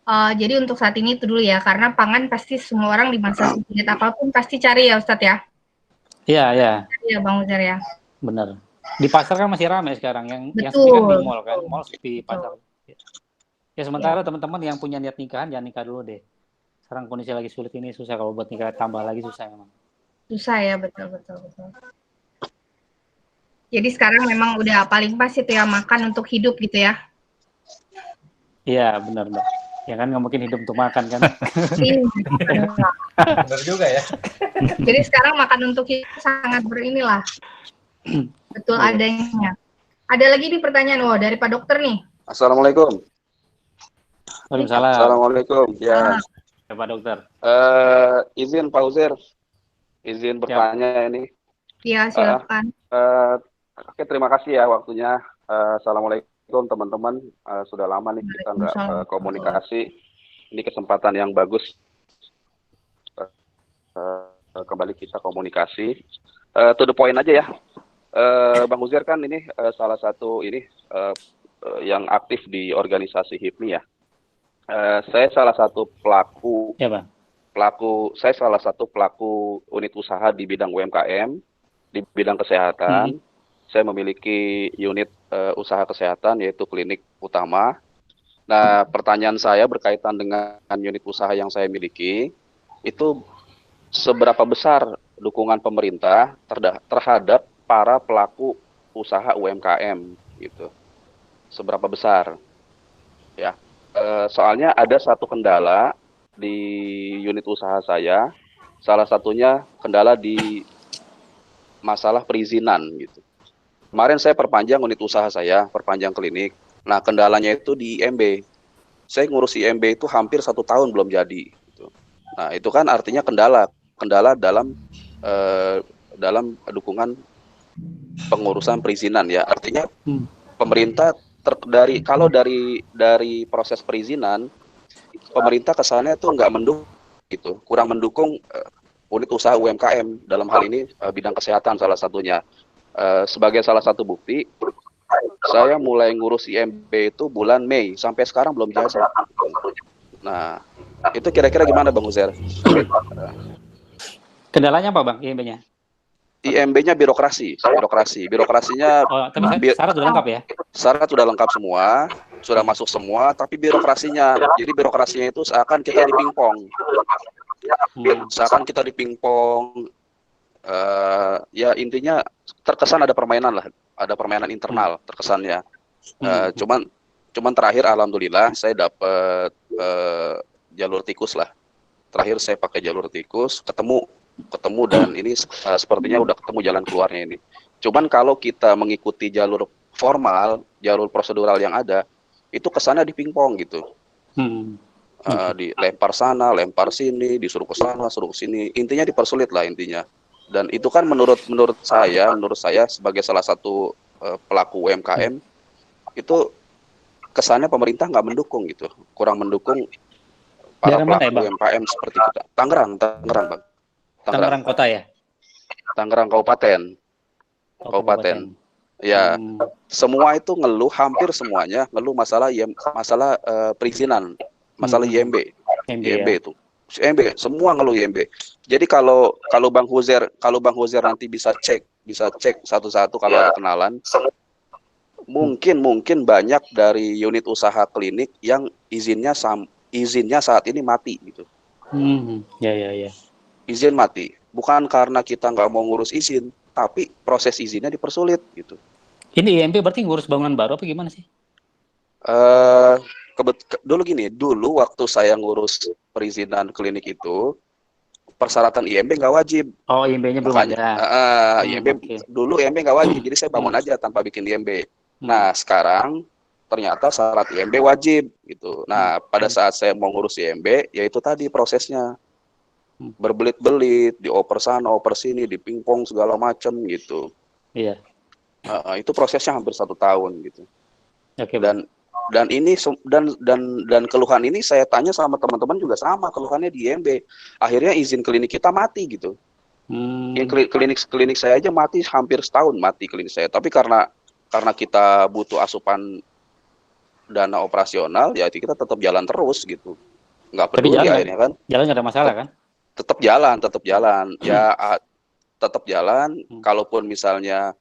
Jadi untuk saat ini itu dulu ya, karena pangan pasti semua orang di masa sulit apapun pasti cari ya Ustadz ya. Iya. Iya Bang Uzair ya. Benar. Di pasar kan masih ramai sekarang, yang sepi kan di mall kan, mall sepi, pasar. Ya sementara teman-teman yang punya niat nikahan jangan nikah dulu deh. Sekarang kondisi lagi sulit ini, susah kalau buat nikah, tambah lagi susah memang. Susah ya, betul. Jadi sekarang memang udah paling pas itu ya, makan untuk hidup gitu ya. Iya benar. Ya kan nggak mungkin hidup untuk makan kan. Benar juga ya. Jadi sekarang makan untuk hidup sangat berinilah. Betul adanya. Ada lagi nih pertanyaan dari Pak Dokter nih. Assalamualaikum. Waalaikumsalam. Assalamualaikum. Ya. Pak Dokter. Izin Pak Uzair. Izin bertanya ini. Iya, silakan. Oke, terima kasih ya waktunya. Assalamualaikum teman-teman. Sudah lama nih kita nggak komunikasi. Ini kesempatan yang bagus. Kembali kita komunikasi. To the point aja ya. Bang Uzair kan ini salah satu yang aktif di organisasi HIPMI ya. Saya salah satu pelaku. Ya, Bang. Saya salah satu pelaku unit usaha di bidang UMKM, di bidang kesehatan. Saya memiliki unit usaha kesehatan yaitu klinik utama. Nah, pertanyaan saya berkaitan dengan unit usaha yang saya miliki, itu seberapa besar dukungan pemerintah terhadap para pelaku usaha UMKM gitu. Seberapa besar? Ya. Soalnya ada satu kendala di unit usaha saya, salah satunya kendala di masalah perizinan gitu. Kemarin saya perpanjang unit usaha saya, perpanjang klinik. Nah, kendalanya itu di IMB. Saya ngurus IMB itu hampir 1 tahun belum jadi. Gitu. Nah, itu kan artinya kendala dalam dukungan pengurusan perizinan ya. Artinya pemerintah dari proses perizinan, pemerintah kesannya tuh nggak mendukung gitu, kurang mendukung unit usaha UMKM dalam hal ini bidang kesehatan salah satunya. Sebagai salah satu bukti, saya mulai ngurus IMB itu bulan Mei, sampai sekarang belum jadi. Nah, itu kira-kira gimana Bang Uzair? Kendalanya apa Bang IMB-nya? IMB-nya birokrasinya. Tapi syarat sudah lengkap ya? Syarat sudah lengkap semua, sudah masuk semua, tapi birokrasinya, jadi birokrasinya itu seakan kita dipingpong. Ya intinya terkesan ada permainan internal terkesannya. Cuman terakhir alhamdulillah saya dapat jalur tikus lah. Terakhir saya pakai jalur tikus, ketemu dan ini sepertinya udah ketemu jalan keluarnya ini. Cuman kalau kita mengikuti jalur formal, jalur prosedural yang ada, itu kesannya dipingpong gitu. Dilempar sana, lempar sini, disuruh ke sana, suruh ke sini. Intinya dipersulit lah intinya. Dan itu kan menurut saya sebagai salah satu pelaku UMKM, itu kesannya pemerintah nggak mendukung gitu, kurang mendukung para pelaku UMKM seperti kita. Tangerang Bang. Tangerang kota ya? Tangerang Kabupaten. Ya, semua itu ngeluh, hampir semuanya ngeluh masalah perizinan. masalah IMB. IMB IMB ya. itu. IMB semua ngeluh IMB. Jadi kalau Bang Huzer nanti bisa cek satu-satu kalau ada kenalan. Mungkin banyak dari unit usaha klinik yang izinnya saat ini mati gitu. Ya. Izin mati. Bukan karena kita nggak mau ngurus izin, tapi proses izinnya dipersulit gitu. Ini IMB berarti ngurus bangunan baru apa gimana sih? Dulu waktu saya ngurus perizinan klinik itu, persyaratan IMB nggak wajib. Oh, IMB-nya belum ada. Dulu IMB nggak wajib, jadi saya bangun aja tanpa bikin IMB. Nah, sekarang ternyata syarat IMB wajib gitu. Nah, pada saat saya mau ngurus IMB, yaitu tadi prosesnya berbelit-belit, dioper sana, oper sini, dipingpong segala macam gitu. Iya. Itu prosesnya hampir 1 tahun gitu. Oke. Dan keluhan ini saya tanya sama teman-teman juga sama keluhannya di IMB. Akhirnya izin klinik kita mati gitu. Klinik saya aja mati hampir setahun mati klinik saya. Tapi karena kita butuh asupan dana operasional, ya kita tetap jalan terus gitu. Nggak peduli akhirnya kan. Jalan nggak ada masalah kan? Tetap jalan. Ya tetap jalan. Kalaupun misalnya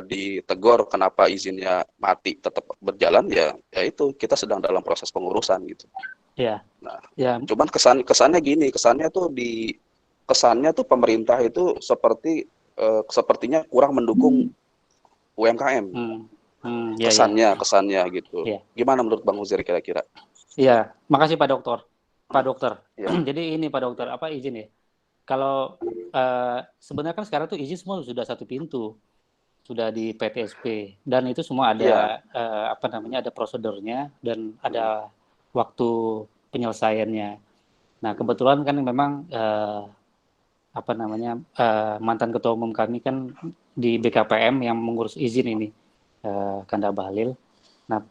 ditegur kenapa izinnya mati tetap berjalan, ya itu kita sedang dalam proses pengurusan gitu. Iya. Nah, cuman kesannya gini, kesannya tuh pemerintah itu sepertinya kurang mendukung UMKM. Kesannya gitu. Ya. Gimana menurut Bang Huzer kira-kira? Iya, makasih Pak Dokter. Ya. Jadi ini Pak Dokter, izin ya? Kalau sebenarnya kan sekarang tuh izin semua sudah satu pintu, sudah di PTSP, dan itu semua ada ada prosedurnya dan ada waktu penyelesaiannya. Nah, kebetulan kan memang mantan ketua umum kami kan di BKPM yang mengurus izin ini, Kanda Bahlil. Nah,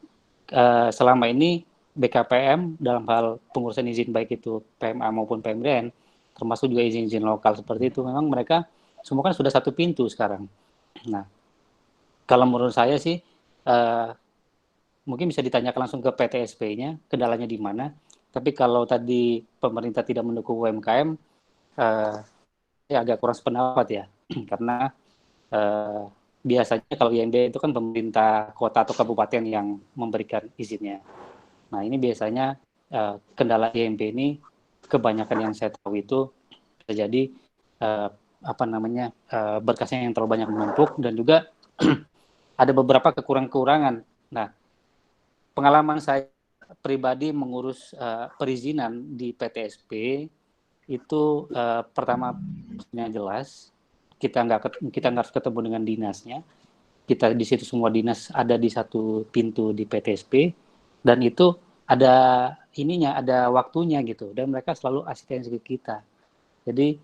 selama ini BKPM dalam hal pengurusan izin baik itu PMA maupun PMDN, termasuk juga izin-izin lokal seperti itu, memang mereka semua kan sudah satu pintu sekarang. Nah, kalau menurut saya sih mungkin bisa ditanyakan langsung ke PTSP-nya, kendalanya di mana. Tapi kalau tadi pemerintah tidak mendukung UMKM, ya agak kurang sependapat ya, karena biasanya kalau IMB itu kan pemerintah kota atau kabupaten yang memberikan izinnya. Nah, ini biasanya kendala IMB ini kebanyakan yang saya tahu itu terjadi berkasnya yang terlalu banyak menumpuk dan juga ada beberapa kekurangan. Nah, pengalaman saya pribadi mengurus perizinan di PTSP itu pertama jelas kita nggak harus ketemu dengan dinasnya. Kita di situ semua dinas ada di satu pintu di PTSP dan itu ada waktunya gitu dan mereka selalu asistensi ke kita. Jadi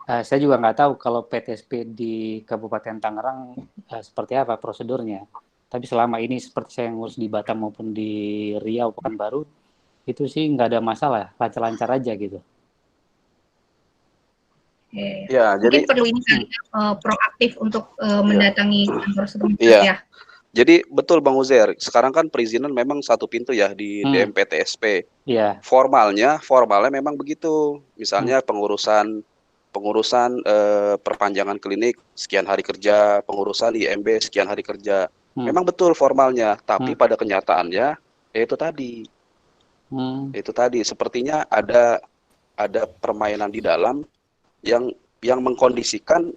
saya juga nggak tahu kalau PTSP di Kabupaten Tangerang seperti apa prosedurnya. Tapi selama ini seperti saya ngurus di Batam maupun di Riau, Pekanbaru, itu sih nggak ada masalah, lancar-lancar aja gitu. Ya, mungkin jadi perlu ini proaktif untuk mendatangi kantor setempat ya. Jadi betul Bang Huzer, sekarang kan perizinan memang satu pintu ya di DMPTSP. Iya. Formalnya memang begitu. Misalnya pengurusan perpanjangan klinik sekian hari kerja, pengurusan IMB sekian hari kerja. Memang betul formalnya, tapi pada kenyataannya itu tadi sepertinya ada permainan di dalam yang mengkondisikan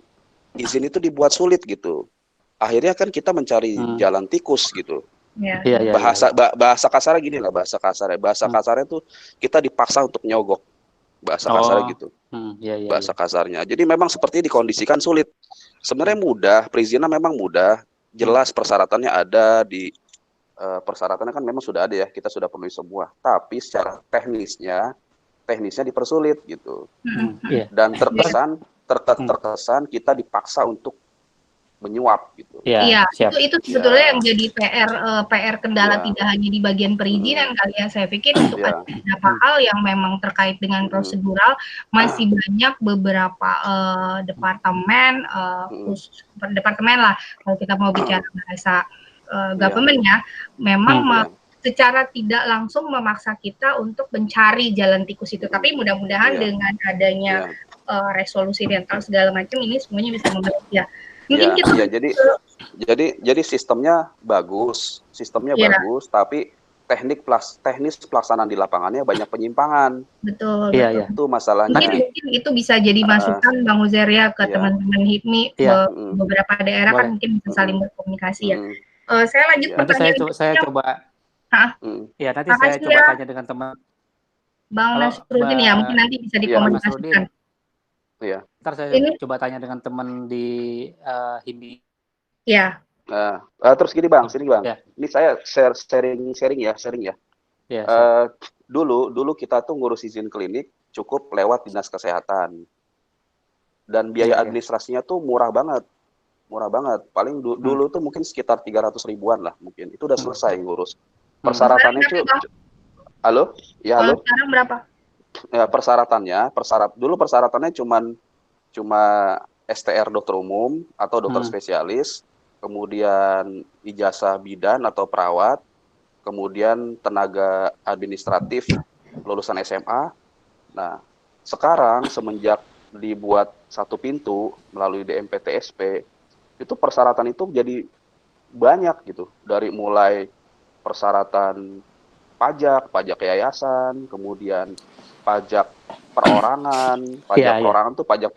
izin itu dibuat sulit gitu. Akhirnya kan kita mencari jalan tikus gitu. Bahasa kasarnya gini lah, bahasa kasarnya tuh kita dipaksa untuk nyogok. Bahasa kasarnya gitu. Bahasa kasarnya. Jadi memang seperti dikondisikan sulit. Sebenarnya mudah, perizinan memang mudah. Jelas persyaratannya ada di persyaratannya kan memang sudah ada ya, kita sudah penuhi semua. Tapi secara teknisnya dipersulit gitu. Dan terkesan kita dipaksa untuk menyuap gitu. Iya, itu sebetulnya yang jadi PR kendala tidak hanya di bagian perizinan kali ya. Saya pikir untuk ada beberapa hal yang memang terkait dengan prosedural masih banyak beberapa departemen departemen lah kalau kita mau bicara bahasa government ya, memang secara tidak langsung memaksa kita untuk mencari jalan tikus itu. Tapi mudah-mudahan dengan adanya resolusi rental segala macam ini semuanya bisa membaik ya. Mungkin kita jadi sistemnya bagus, bagus, tapi teknis pelaksanaan di lapangannya banyak penyimpangan. Betul. Itu masalahnya. Mungkin itu bisa jadi masukan Bang Uzair ya ke teman-teman HIPMI. Beberapa daerah kan mungkin bisa saling berkomunikasi ya. Saya lanjut pertanyaan. Saya coba. Ya, nanti saya coba tanya dengan teman. Bang Nasruddin ya, mungkin nanti bisa dikomunikasikan. Iya. Ntar saya coba tanya dengan teman di HIPMI. Iya. Terus gini Bang, ini saya sharing ya. Dulu kita tuh ngurus izin klinik cukup lewat dinas kesehatan, dan biaya administrasinya tuh murah banget. Paling dulu tuh mungkin sekitar 300 ribuan lah, mungkin itu udah selesai ngurus. Persyaratannya halo. Sekarang berapa? Ya, persyaratannya cuma STR dokter umum atau dokter spesialis, kemudian ijazah bidan atau perawat, kemudian tenaga administratif lulusan SMA. Nah, sekarang semenjak dibuat satu pintu melalui DMPTSP, itu persyaratan itu jadi banyak gitu. Dari mulai persyaratan pajak yayasan, kemudian pajak perorangan, perorangan tuh pajak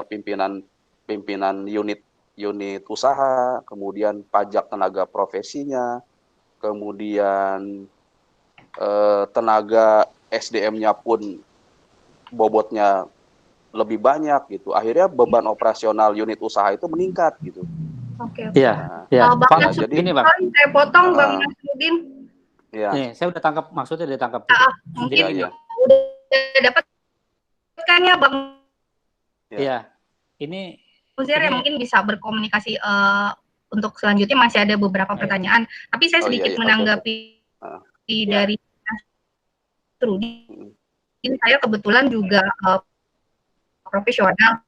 pimpinan unit usaha, kemudian pajak tenaga profesinya, kemudian tenaga SDM-nya pun bobotnya lebih banyak gitu. Akhirnya beban operasional unit usaha itu meningkat gitu. Oke. Iya. Jadi ini Bang, saya potong Bang Nasruddin. Iya. Nih, saya udah tangkap, maksudnya udah tangkap. Mungkin udah dapat kan ya Bang. Iya. Ini Uzair ya mungkin bisa berkomunikasi untuk selanjutnya masih ada beberapa pertanyaan, tapi saya sedikit menanggapi dari Nasruddin. Saya kebetulan juga profesional.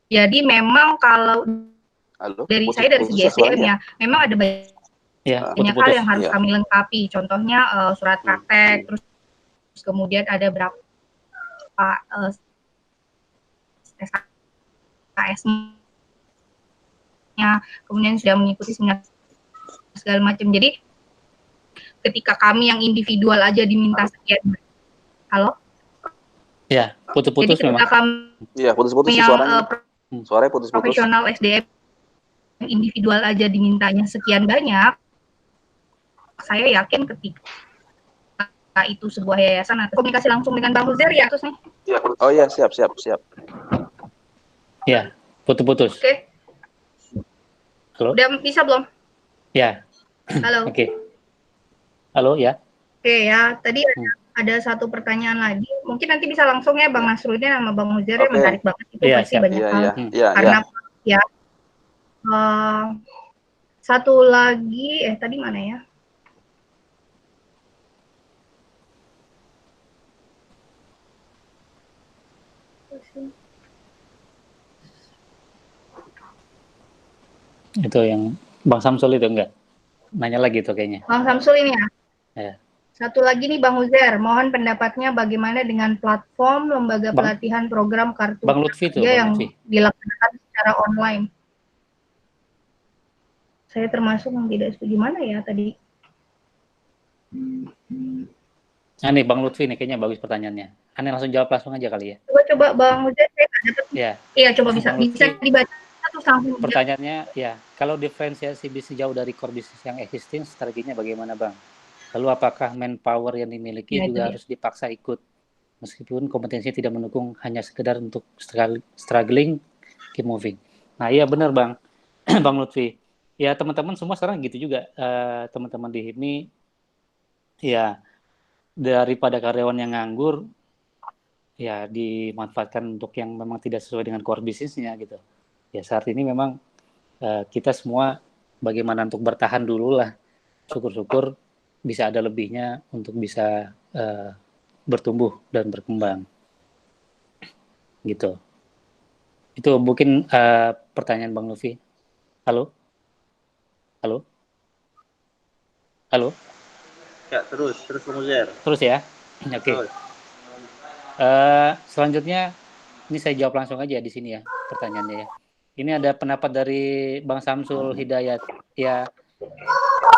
Jadi memang kalau dari segi SDM ya, memang ada banyak hal yang harus kami lengkapi. Contohnya surat praktek, terus kemudian ada berapa SKS-nya, kemudian sudah mengikuti seminar segala macam. Jadi ketika kami yang individual aja diminta sekian. Halo? Ya, putus-putus memang. Iya, putus-putus suaranya. Suaranya putus-putus. Profesional SDM individual aja dimintanya sekian banyak. Saya yakin ketika itu sebuah yayasan atau komunikasi langsung dengan Bang Uzair ya terus nih. Oh iya, siap. Ya, putus-putus. Oke. Halo? Udah bisa belum? Ya. Halo. Oke. Halo ya. Oke ya, tadi ada satu pertanyaan lagi. Mungkin nanti bisa langsung ya Bang Nasruddin sama Bang Uzair ya, menarik banget itu pasti banyak hal. Karena ya satu lagi tadi mana ya? Itu yang Bang Samsul itu enggak? Nanya lagi tuh kayaknya. Bang Samsul ini ya? Ya. Satu lagi nih Bang Uzair, mohon pendapatnya bagaimana dengan platform lembaga pelatihan program kartu Bang Lutfi itu, yang dilaksanakan secara online. Saya termasuk yang tidak setuju mana ya tadi? Nah nih Bang Lutfi nih kayaknya bagus pertanyaannya. Aneh langsung jawab langsung aja kali ya. Coba Bang Uzair, saya nggak dapat. Iya coba bisa dibaca terus langsung. Pertanyaannya ya, kalau diferensiasi bisnis jauh dari core bisnis yang existing, strateginya bagaimana Bang? Lalu apakah manpower yang dimiliki juga harus dipaksa ikut meskipun kompetensinya tidak mendukung, hanya sekedar untuk struggling, keep moving. Nah iya benar Bang, Bang Lutfi. Ya teman-teman semua sekarang gitu juga, teman-teman di HIPMI, ya daripada karyawan yang nganggur, ya dimanfaatkan untuk yang memang tidak sesuai dengan core bisnisnya gitu. Ya saat ini memang kita semua bagaimana untuk bertahan dulu lah, syukur-syukur bisa ada lebihnya untuk bisa bertumbuh dan berkembang gitu. Itu mungkin pertanyaan Bang Lutfi. Halo Halo? Ya, terus Bang Uzair. Terus ya? Oke. Terus. Selanjutnya, ini saya jawab langsung aja di sini ya, pertanyaannya ya. Ini ada pendapat dari Bang Samsul Hidayat. Ya,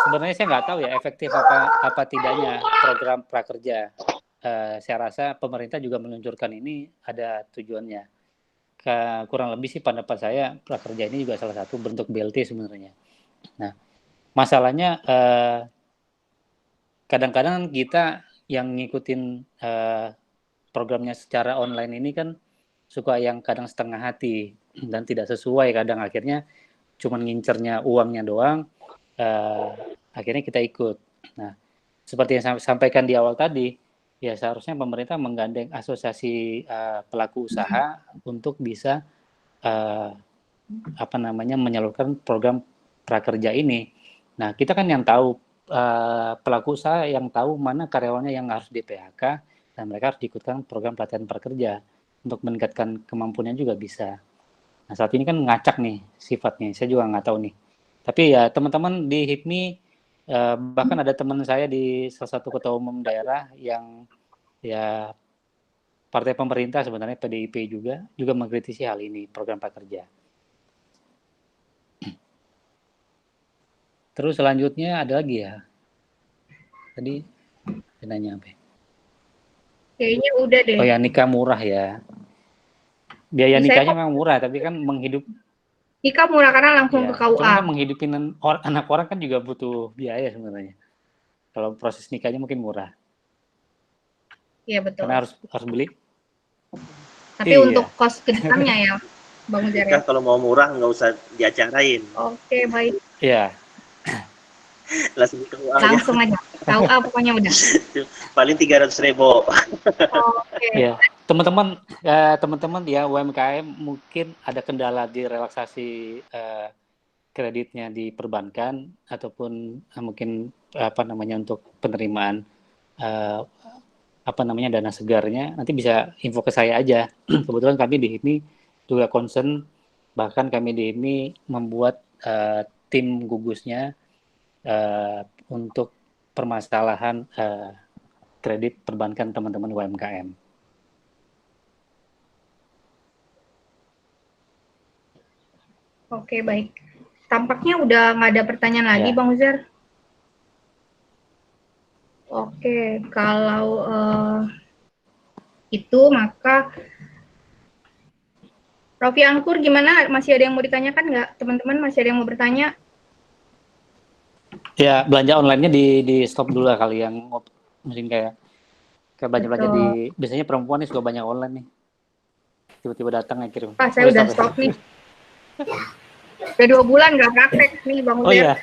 sebenarnya saya nggak tahu ya efektif apa tidaknya program prakerja. Saya rasa pemerintah juga meluncurkan ini ada tujuannya. Kurang lebih sih pendapat saya prakerja ini juga salah satu bentuk BLT sebenarnya. Nah, masalahnya kadang-kadang kita yang ngikutin programnya secara online ini kan suka yang kadang setengah hati dan tidak sesuai, kadang akhirnya cuman ngincernya uangnya doang, akhirnya kita ikut. Nah, seperti yang saya sampaikan di awal tadi, ya seharusnya pemerintah menggandeng asosiasi pelaku usaha untuk bisa menyalurkan program prakerja ini. Nah, kita kan yang tahu, pelaku usaha yang tahu mana karyawannya yang harus di PHK dan mereka harus diikutkan program pelatihan prakerja untuk meningkatkan kemampuannya juga bisa. Nah, saat ini kan ngacak nih sifatnya, saya juga nggak tahu nih. Tapi ya teman-teman di HIPMI, bahkan ada teman saya di salah satu ketua umum daerah yang ya partai pemerintah sebenarnya, PDIP juga mengkritisi hal ini, program prakerja. Terus selanjutnya ada lagi ya. Tadi nanya apa? Kayaknya udah deh. Oh ya, nikah murah ya. Biaya nikahnya memang murah, tapi kan nikah murah karena langsung ke KUA. Cuma kan menghidupin anak orang kan juga butuh biaya sebenarnya. Kalau proses nikahnya mungkin murah. Iya betul. Karena harus beli. Tapi untuk kos kedepannya ya, Bang Uzair. Nikah kalau mau murah nggak usah diacarain. Oke, baik. Iya. Langsung aja. KUA pokoknya udah. Paling 300.000. Oke. Ya, teman-teman ya UMKM mungkin ada kendala di relaksasi kreditnya di perbankan ataupun mungkin untuk penerimaan dana segarnya, nanti bisa info ke saya aja. Kebetulan kami di HIPMI juga concern, bahkan kami di HIPMI membuat tim gugusnya untuk permasalahan kredit perbankan teman-teman UMKM. Oke, baik. Tampaknya udah nggak ada pertanyaan lagi, Bang Uzair. Oke, kalau itu maka Rofi Angkur gimana? Masih ada yang mau ditanyakan nggak? Teman-teman masih ada yang mau bertanya? Ya, belanja online-nya di stop dulu lah kali, yang mungkin kayak belanja-belanja biasanya perempuan nih suka banyak online nih. Tiba-tiba datang yang kirim. Saya udah stop nih. Udah 2 bulan nggak praktek nih Bang Uzair. Oh iya.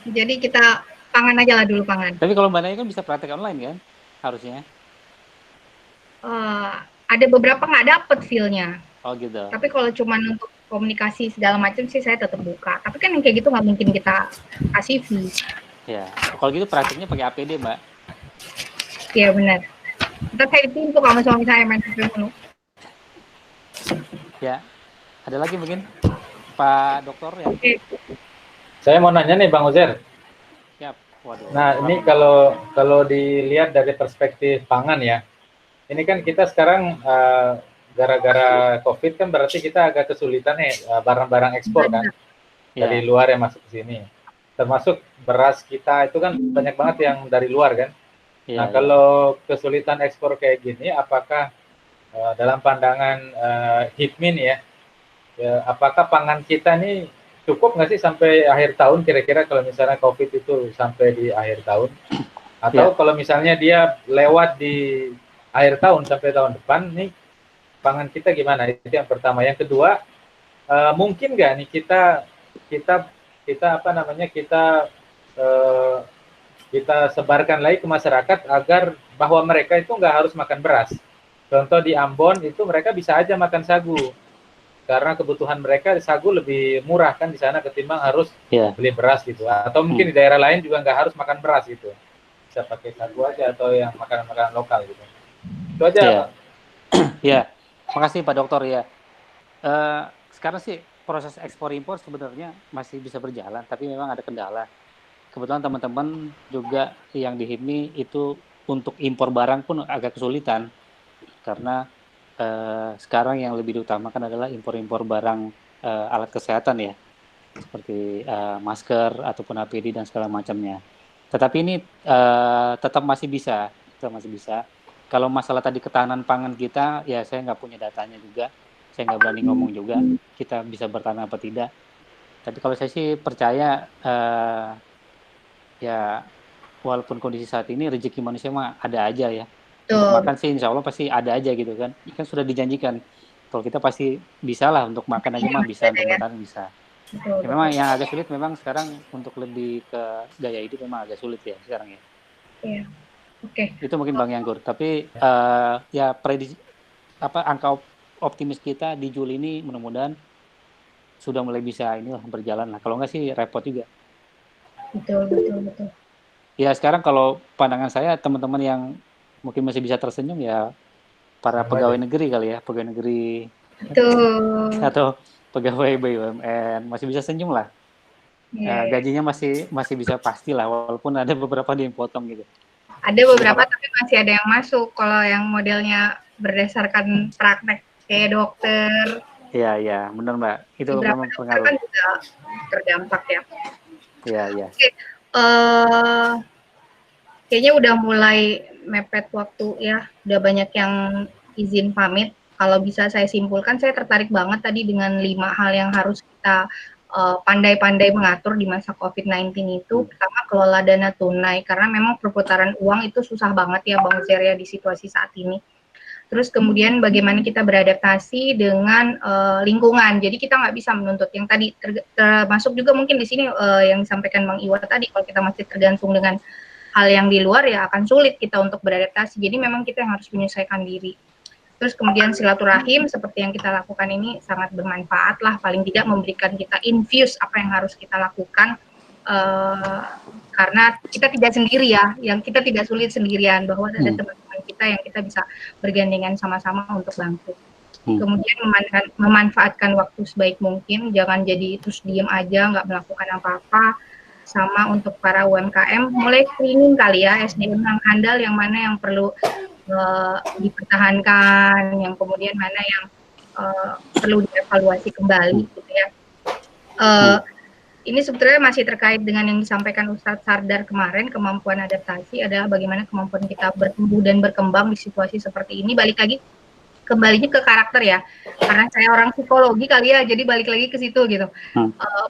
Jadi kita pangan aja lah dulu, pangan. Tapi kalau Mbak Naya kan bisa praktek online kan? Harusnya. Ada beberapa nggak dapet feel-nya. Oh gitu. Tapi kalau cuma untuk komunikasi segala macam sih saya tetap buka. Tapi kan yang kayak gitu nggak mungkin kita kasih fee. Ya, kalau gitu praktiknya pakai APD, Mbak. Iya benar. Kita saya dituntut sama suami saya main dulu. Ya, ada lagi mungkin Pak Dokter ya. Oke. Saya mau nanya nih Bang Uzair. Siap. Waduh. Nah ini kalau dilihat dari perspektif pangan ya, ini kan kita sekarang gara-gara COVID kan berarti kita agak kesulitan nih barang-barang ekspor kan dari luar yang masuk ke sini. Termasuk beras kita itu kan banyak banget yang dari luar kan. Nah kalau kesulitan ekspor kayak gini, apakah dalam pandangan HIPMI ya, apakah pangan kita nih cukup nggak sih sampai akhir tahun kira-kira kalau misalnya COVID itu sampai di akhir tahun? Atau kalau misalnya dia lewat di akhir tahun sampai tahun depan nih, pangan kita gimana? Itu yang pertama. Yang kedua, mungkin nggak nih kita sebarkan lagi ke masyarakat agar bahwa mereka itu nggak harus makan beras. Contoh di Ambon itu mereka bisa aja makan sagu karena kebutuhan mereka sagu lebih murah kan di sana ketimbang harus beli beras gitu. Atau mungkin di daerah lain juga nggak harus makan beras gitu, bisa pakai sagu aja atau yang makanan-makanan lokal gitu. Itu aja. Ya, makasih Pak Dokter ya. Sekarang sih proses ekspor impor sebenarnya masih bisa berjalan, tapi memang ada kendala. kebetulan teman-teman juga yang di HIPMI itu untuk impor barang pun agak kesulitan karena sekarang yang lebih diutamakan adalah impor-impor barang alat kesehatan ya, seperti masker ataupun APD dan segala macamnya. Tetapi ini tetap masih bisa. Kalau masalah tadi ketahanan pangan kita, ya saya nggak punya datanya juga, saya nggak berani ngomong juga kita bisa bertahan apa tidak. Tapi kalau saya sih percaya ya walaupun kondisi saat ini rezeki manusia mah ada aja ya. Untuk makan sih insya Allah pasti ada aja gitu kan. Kan sudah dijanjikan. Kalau kita pasti bisa lah untuk makan aja mah bisa, untuk bertahan bisa. Ya, memang yang agak sulit memang sekarang untuk lebih ke gaya hidup memang agak sulit ya sekarang ya. Iya. Oke. Itu mungkin Bang Yanggur. Tapi ya prediksi angka optimis kita di Juli ini mudah-mudahan sudah mulai bisa inilah berjalan lah. Kalau enggak sih repot juga. Betul. Ya sekarang kalau pandangan saya teman-teman yang mungkin masih bisa tersenyum ya para pegawai negeri kali ya, pegawai negeri. Betul. Atau pegawai BUMN masih bisa senyum lah. Gajinya masih bisa pasti lah, walaupun ada beberapa yang potong gitu. Ada beberapa tapi masih ada yang masuk. Kalau yang modelnya berdasarkan praktek kayak dokter. Iya, benar Mbak. Itu memang pengaruh. Kan juga terdampak ya. Iya. Oke. Kayaknya udah mulai mepet waktu ya. Udah banyak yang izin pamit. Kalau bisa saya simpulkan, saya tertarik banget tadi dengan 5 hal yang harus kita pandai-pandai mengatur di masa COVID-19 itu. Pertama, kelola dana tunai, karena memang perputaran uang itu susah banget ya Bang Zer ya di situasi saat ini. Terus kemudian bagaimana kita beradaptasi dengan lingkungan. Jadi kita nggak bisa menuntut yang tadi termasuk juga mungkin di sini yang disampaikan Bang Iwa tadi, kalau kita masih tergantung dengan hal yang di luar ya akan sulit kita untuk beradaptasi. Jadi memang kita yang harus menyesuaikan diri. Terus kemudian silaturahim seperti yang kita lakukan ini sangat bermanfaat lah, paling tidak memberikan kita infuse apa yang harus kita lakukan, karena kita tidak sendiri ya, yang kita tidak sulit sendirian, bahwa ada teman-teman kita yang kita bisa bergandengan sama-sama untuk bantu. Kemudian memanfaatkan waktu sebaik mungkin, jangan jadi terus diem aja nggak melakukan apa-apa. Sama untuk para UMKM, mulai screening kali ya, SDM yang handal yang mana yang perlu dipertahankan, yang kemudian mana yang perlu dievaluasi kembali gitu ya. Ini sebetulnya masih terkait dengan yang disampaikan Ustadz Sardar kemarin, kemampuan adaptasi adalah bagaimana kemampuan kita bertumbuh dan berkembang di situasi seperti ini. Balik lagi, kembalinya ke karakter ya, karena saya orang psikologi kali ya, jadi balik lagi ke situ gitu.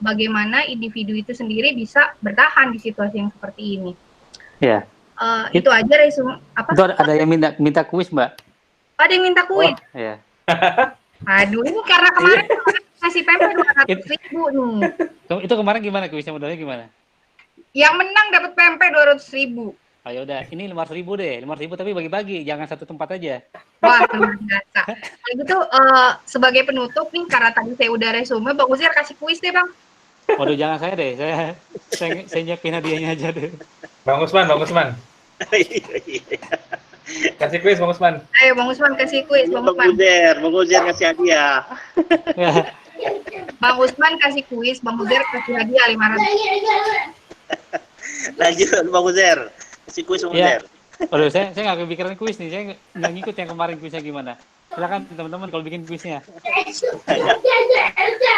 Bagaimana individu itu sendiri bisa bertahan di situasi yang seperti ini. Ya. Itu aja resume apa? Itu ada yang minta kuis Mbak. Ada yang minta kuis. Iya. Aduh, ini karena kemarin kasih pempek 200.000 nih. Itu kemarin gimana kuisnya, modalnya gimana? Yang menang dapat pempek 200.000. Ayo udah, ini 5.000 deh, 5.000 tapi bagi-bagi, jangan satu tempat aja. Wah, luar biasa. Kalau gitu sebagai penutup nih, karena tadi saya udah resume, Bang Uzier kasih kuis deh Bang. Waduh, jangan saya deh, saya nyiapin hadiahnya aja deh. Bang Usman. Kasih kuis Bang Usman. Ayo Bang Usman kasih kuis, Bang Usman. Bang Uzier kasih hadiah. Bang Usman kasih kuis, Bang Uzier kasih hadiah 500. Lanjut Bang Uzier. Kasih kuis Bang Uzier. Waduh, saya nggak kepikiran kuis nih, saya nggak ngikut yang kemarin kuisnya gimana. Silakan teman-teman kalau bikin kuisnya.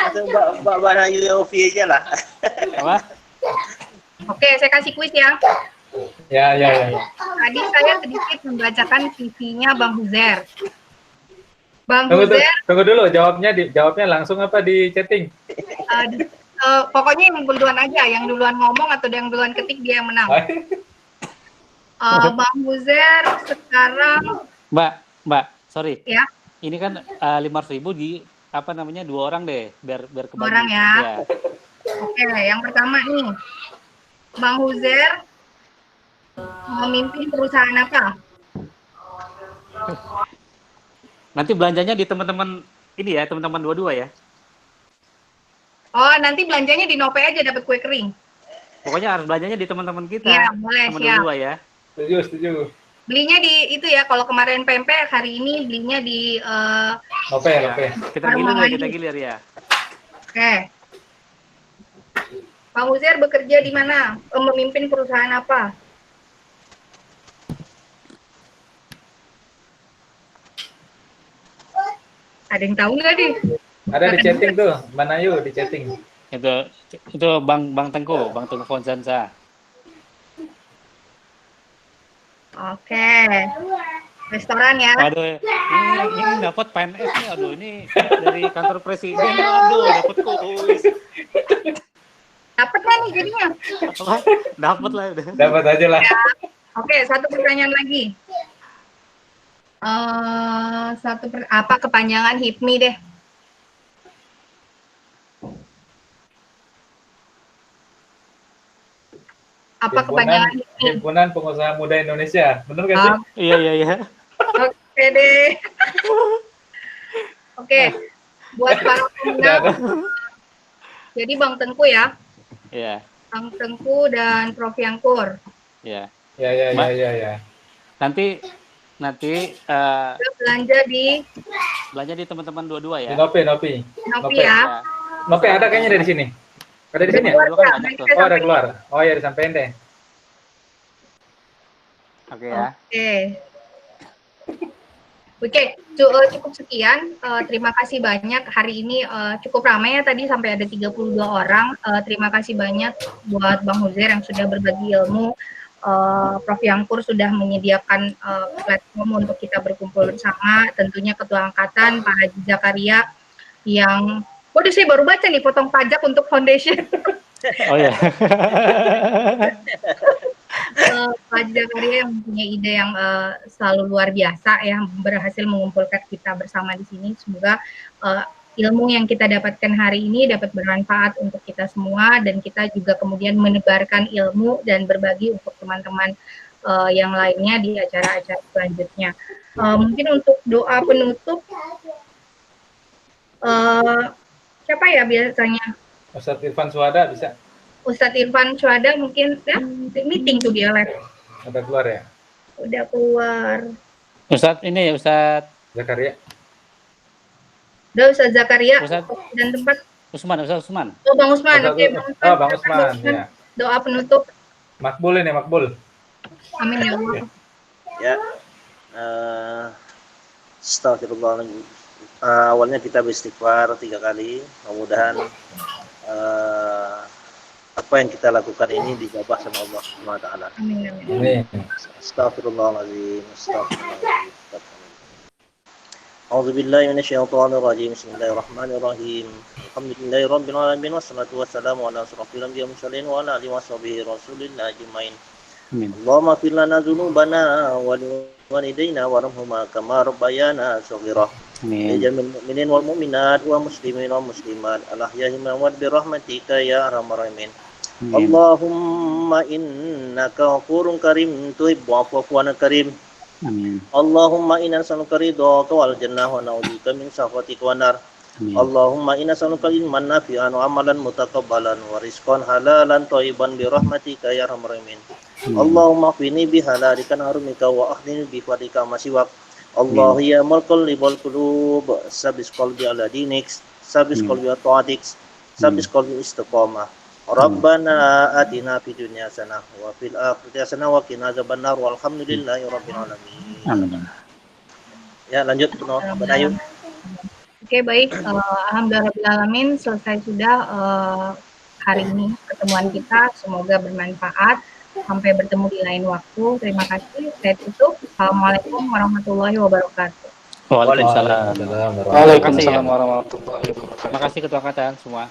Atau Mbak Yofi aja lah. Apa? Oke, saya kasih kuis ya. Ya. Tadi saya sedikit membacakan CV-nya Bang Uzier. Bang Uzier. Tunggu dulu, jawabnya langsung apa di chatting? Pokoknya yang duluan aja, yang duluan ngomong atau yang duluan ketik dia yang menang. Bang Uzier sekarang. Mbak, sorry. Ya. Ini kan 5.000 di dua orang deh, biar kebagi. 2 orang ya. Oke, yang pertama nih, Bang Uzier memimpin perusahaan apa? Nanti belanjanya di teman-teman ini ya, teman-teman 22 ya. Oh, nanti belanjanya di Nope aja dapat kue kering. Pokoknya harus belanjanya di teman-teman kita. Iya, boleh, teman siap. 22 ya. Setuju. Belinya di itu ya, kalau kemarin pempek, hari ini belinya di Nope. Kita gilir ya. Oke. Bang Uzair bekerja di mana? Memimpin perusahaan apa? Ada yang tahu nggak nih? Ada di chatting tuh, Mbak Nayu di chatting. Itu Bang Tengku Fonzanza. Oke. Restoran ya. Waduh, ini dapat PNS nih, aduh ini dari kantor presiden, aduh dapat kuis. Dapat kan nih jadinya? Dapat lah udah. Dapat aja lah. Ya. Oke, satu pertanyaan lagi. Apa kepanjangan HIPMI deh? Apa kepanjangan HIPMI? Himpunan Pengusaha Muda Indonesia, benar nggak sih? Iya. Oke deh. Oke, buat para peminat. Jadi Bang Tengku ya. Iya. Bang Tengku dan Prof Yangkur. Iya. Ya. Nanti belanja di teman-teman dua-dua ya. Di Nopi ya. Nopi ada kayaknya dari sini. Ada di sini ya? Oh, ada keluar. Oh ya, disampaikan deh. Oke ya. Oke, cukup sekian. Terima kasih banyak. Hari ini cukup ramai ya, tadi sampai ada 32 orang. Terima kasih banyak buat Bang Uzair yang sudah berbagi ilmu. Prof Yangkur sudah menyediakan platform untuk kita berkumpul bersama. Tentunya Ketua Angkatan, Pak Haji Zakaria, yang waduh saya baru baca nih, potong pajak untuk foundation. Oh ya. Pak Haji Zakaria yang punya ide yang selalu luar biasa, yang berhasil mengumpulkan kita bersama di sini. Semoga ilmu yang kita dapatkan hari ini dapat bermanfaat untuk kita semua, dan kita juga kemudian menebarkan ilmu dan berbagi untuk teman-teman yang lainnya di acara-acara selanjutnya. Mungkin untuk doa penutup, siapa ya biasanya? Ustadz Irfan Suhada bisa? Ustadz Irfan Suhada mungkin ya, meeting tuh dia live. Udah keluar ya? Udah keluar. Ustadz Zakaria. Udah Ustadz Zakaria. Ustadz dan tempat Ustadz Usman. Oh Bang Usman. Oke, Bang Usman. Ya. Doa penutup. Makbul ini, makbul. Amin ya Allah. Ya. Astagfirullahaladzim. Awalnya kita beristighfar 3 kali. Mudah-mudahan apa yang kita lakukan ini dijabah sama Allah Subhanahu wa taala. Amin. Astagfirullahaladzim. A'udzu billahi minasyaitonir rajim. Bismillahirrahmanirrahim. Alhamdulillahirabbil alamin wassalatu wassalamu ala asyrofil anbiya'i wal mursalin wa ala alihi washabihi rasulillah ajmain. Allahumma fir lana dzunubana wa liwalidayna warhamhuma kama rabbayana shaghira. Ya jamil mu'minin wal mu'minat wa muslimin wa muslimat al-ahya'i minhum bi rahmatika ya arhamar rahimin. Allahumma innaka ghafurun karim tuhibbu afwa karim. Amin. Allahumma inna nas'aluka ridhaka wal jannah wa na'udzubika min sakhatika wan nar. Allahumma inna nas'aluka ilman nafi'an wa amalan mutakabbalan wa rizqan halalan thayyiban bi rahmatika ya arhamar rahimin. Allahumma qini bi halalika harumika wa akhdini bi fadlika ma siwak. Allah ya muqallibal qulub sabis qalbi ala dinik sabis qalbi ala ta'atik sabis qalbi istiqamah. Rabbana atina fid dunya hasanah wa fil akhirati hasanah wa qina adzabannar walhamdulillahi rabbil alamin. Amin. Ya, lanjut Mbak Nayu. Oke, baik. Alhamdulillah alamin, selesai sudah hari ini pertemuan kita. Semoga bermanfaat. Sampai bertemu di lain waktu. Terima kasih. Saya tutup. Assalamualaikum warahmatullahi wabarakatuh. Waalaikumsalam. Waalaikumsalam warahmatullahi wabarakatuh. Terima kasih Ketua Angkatan semua.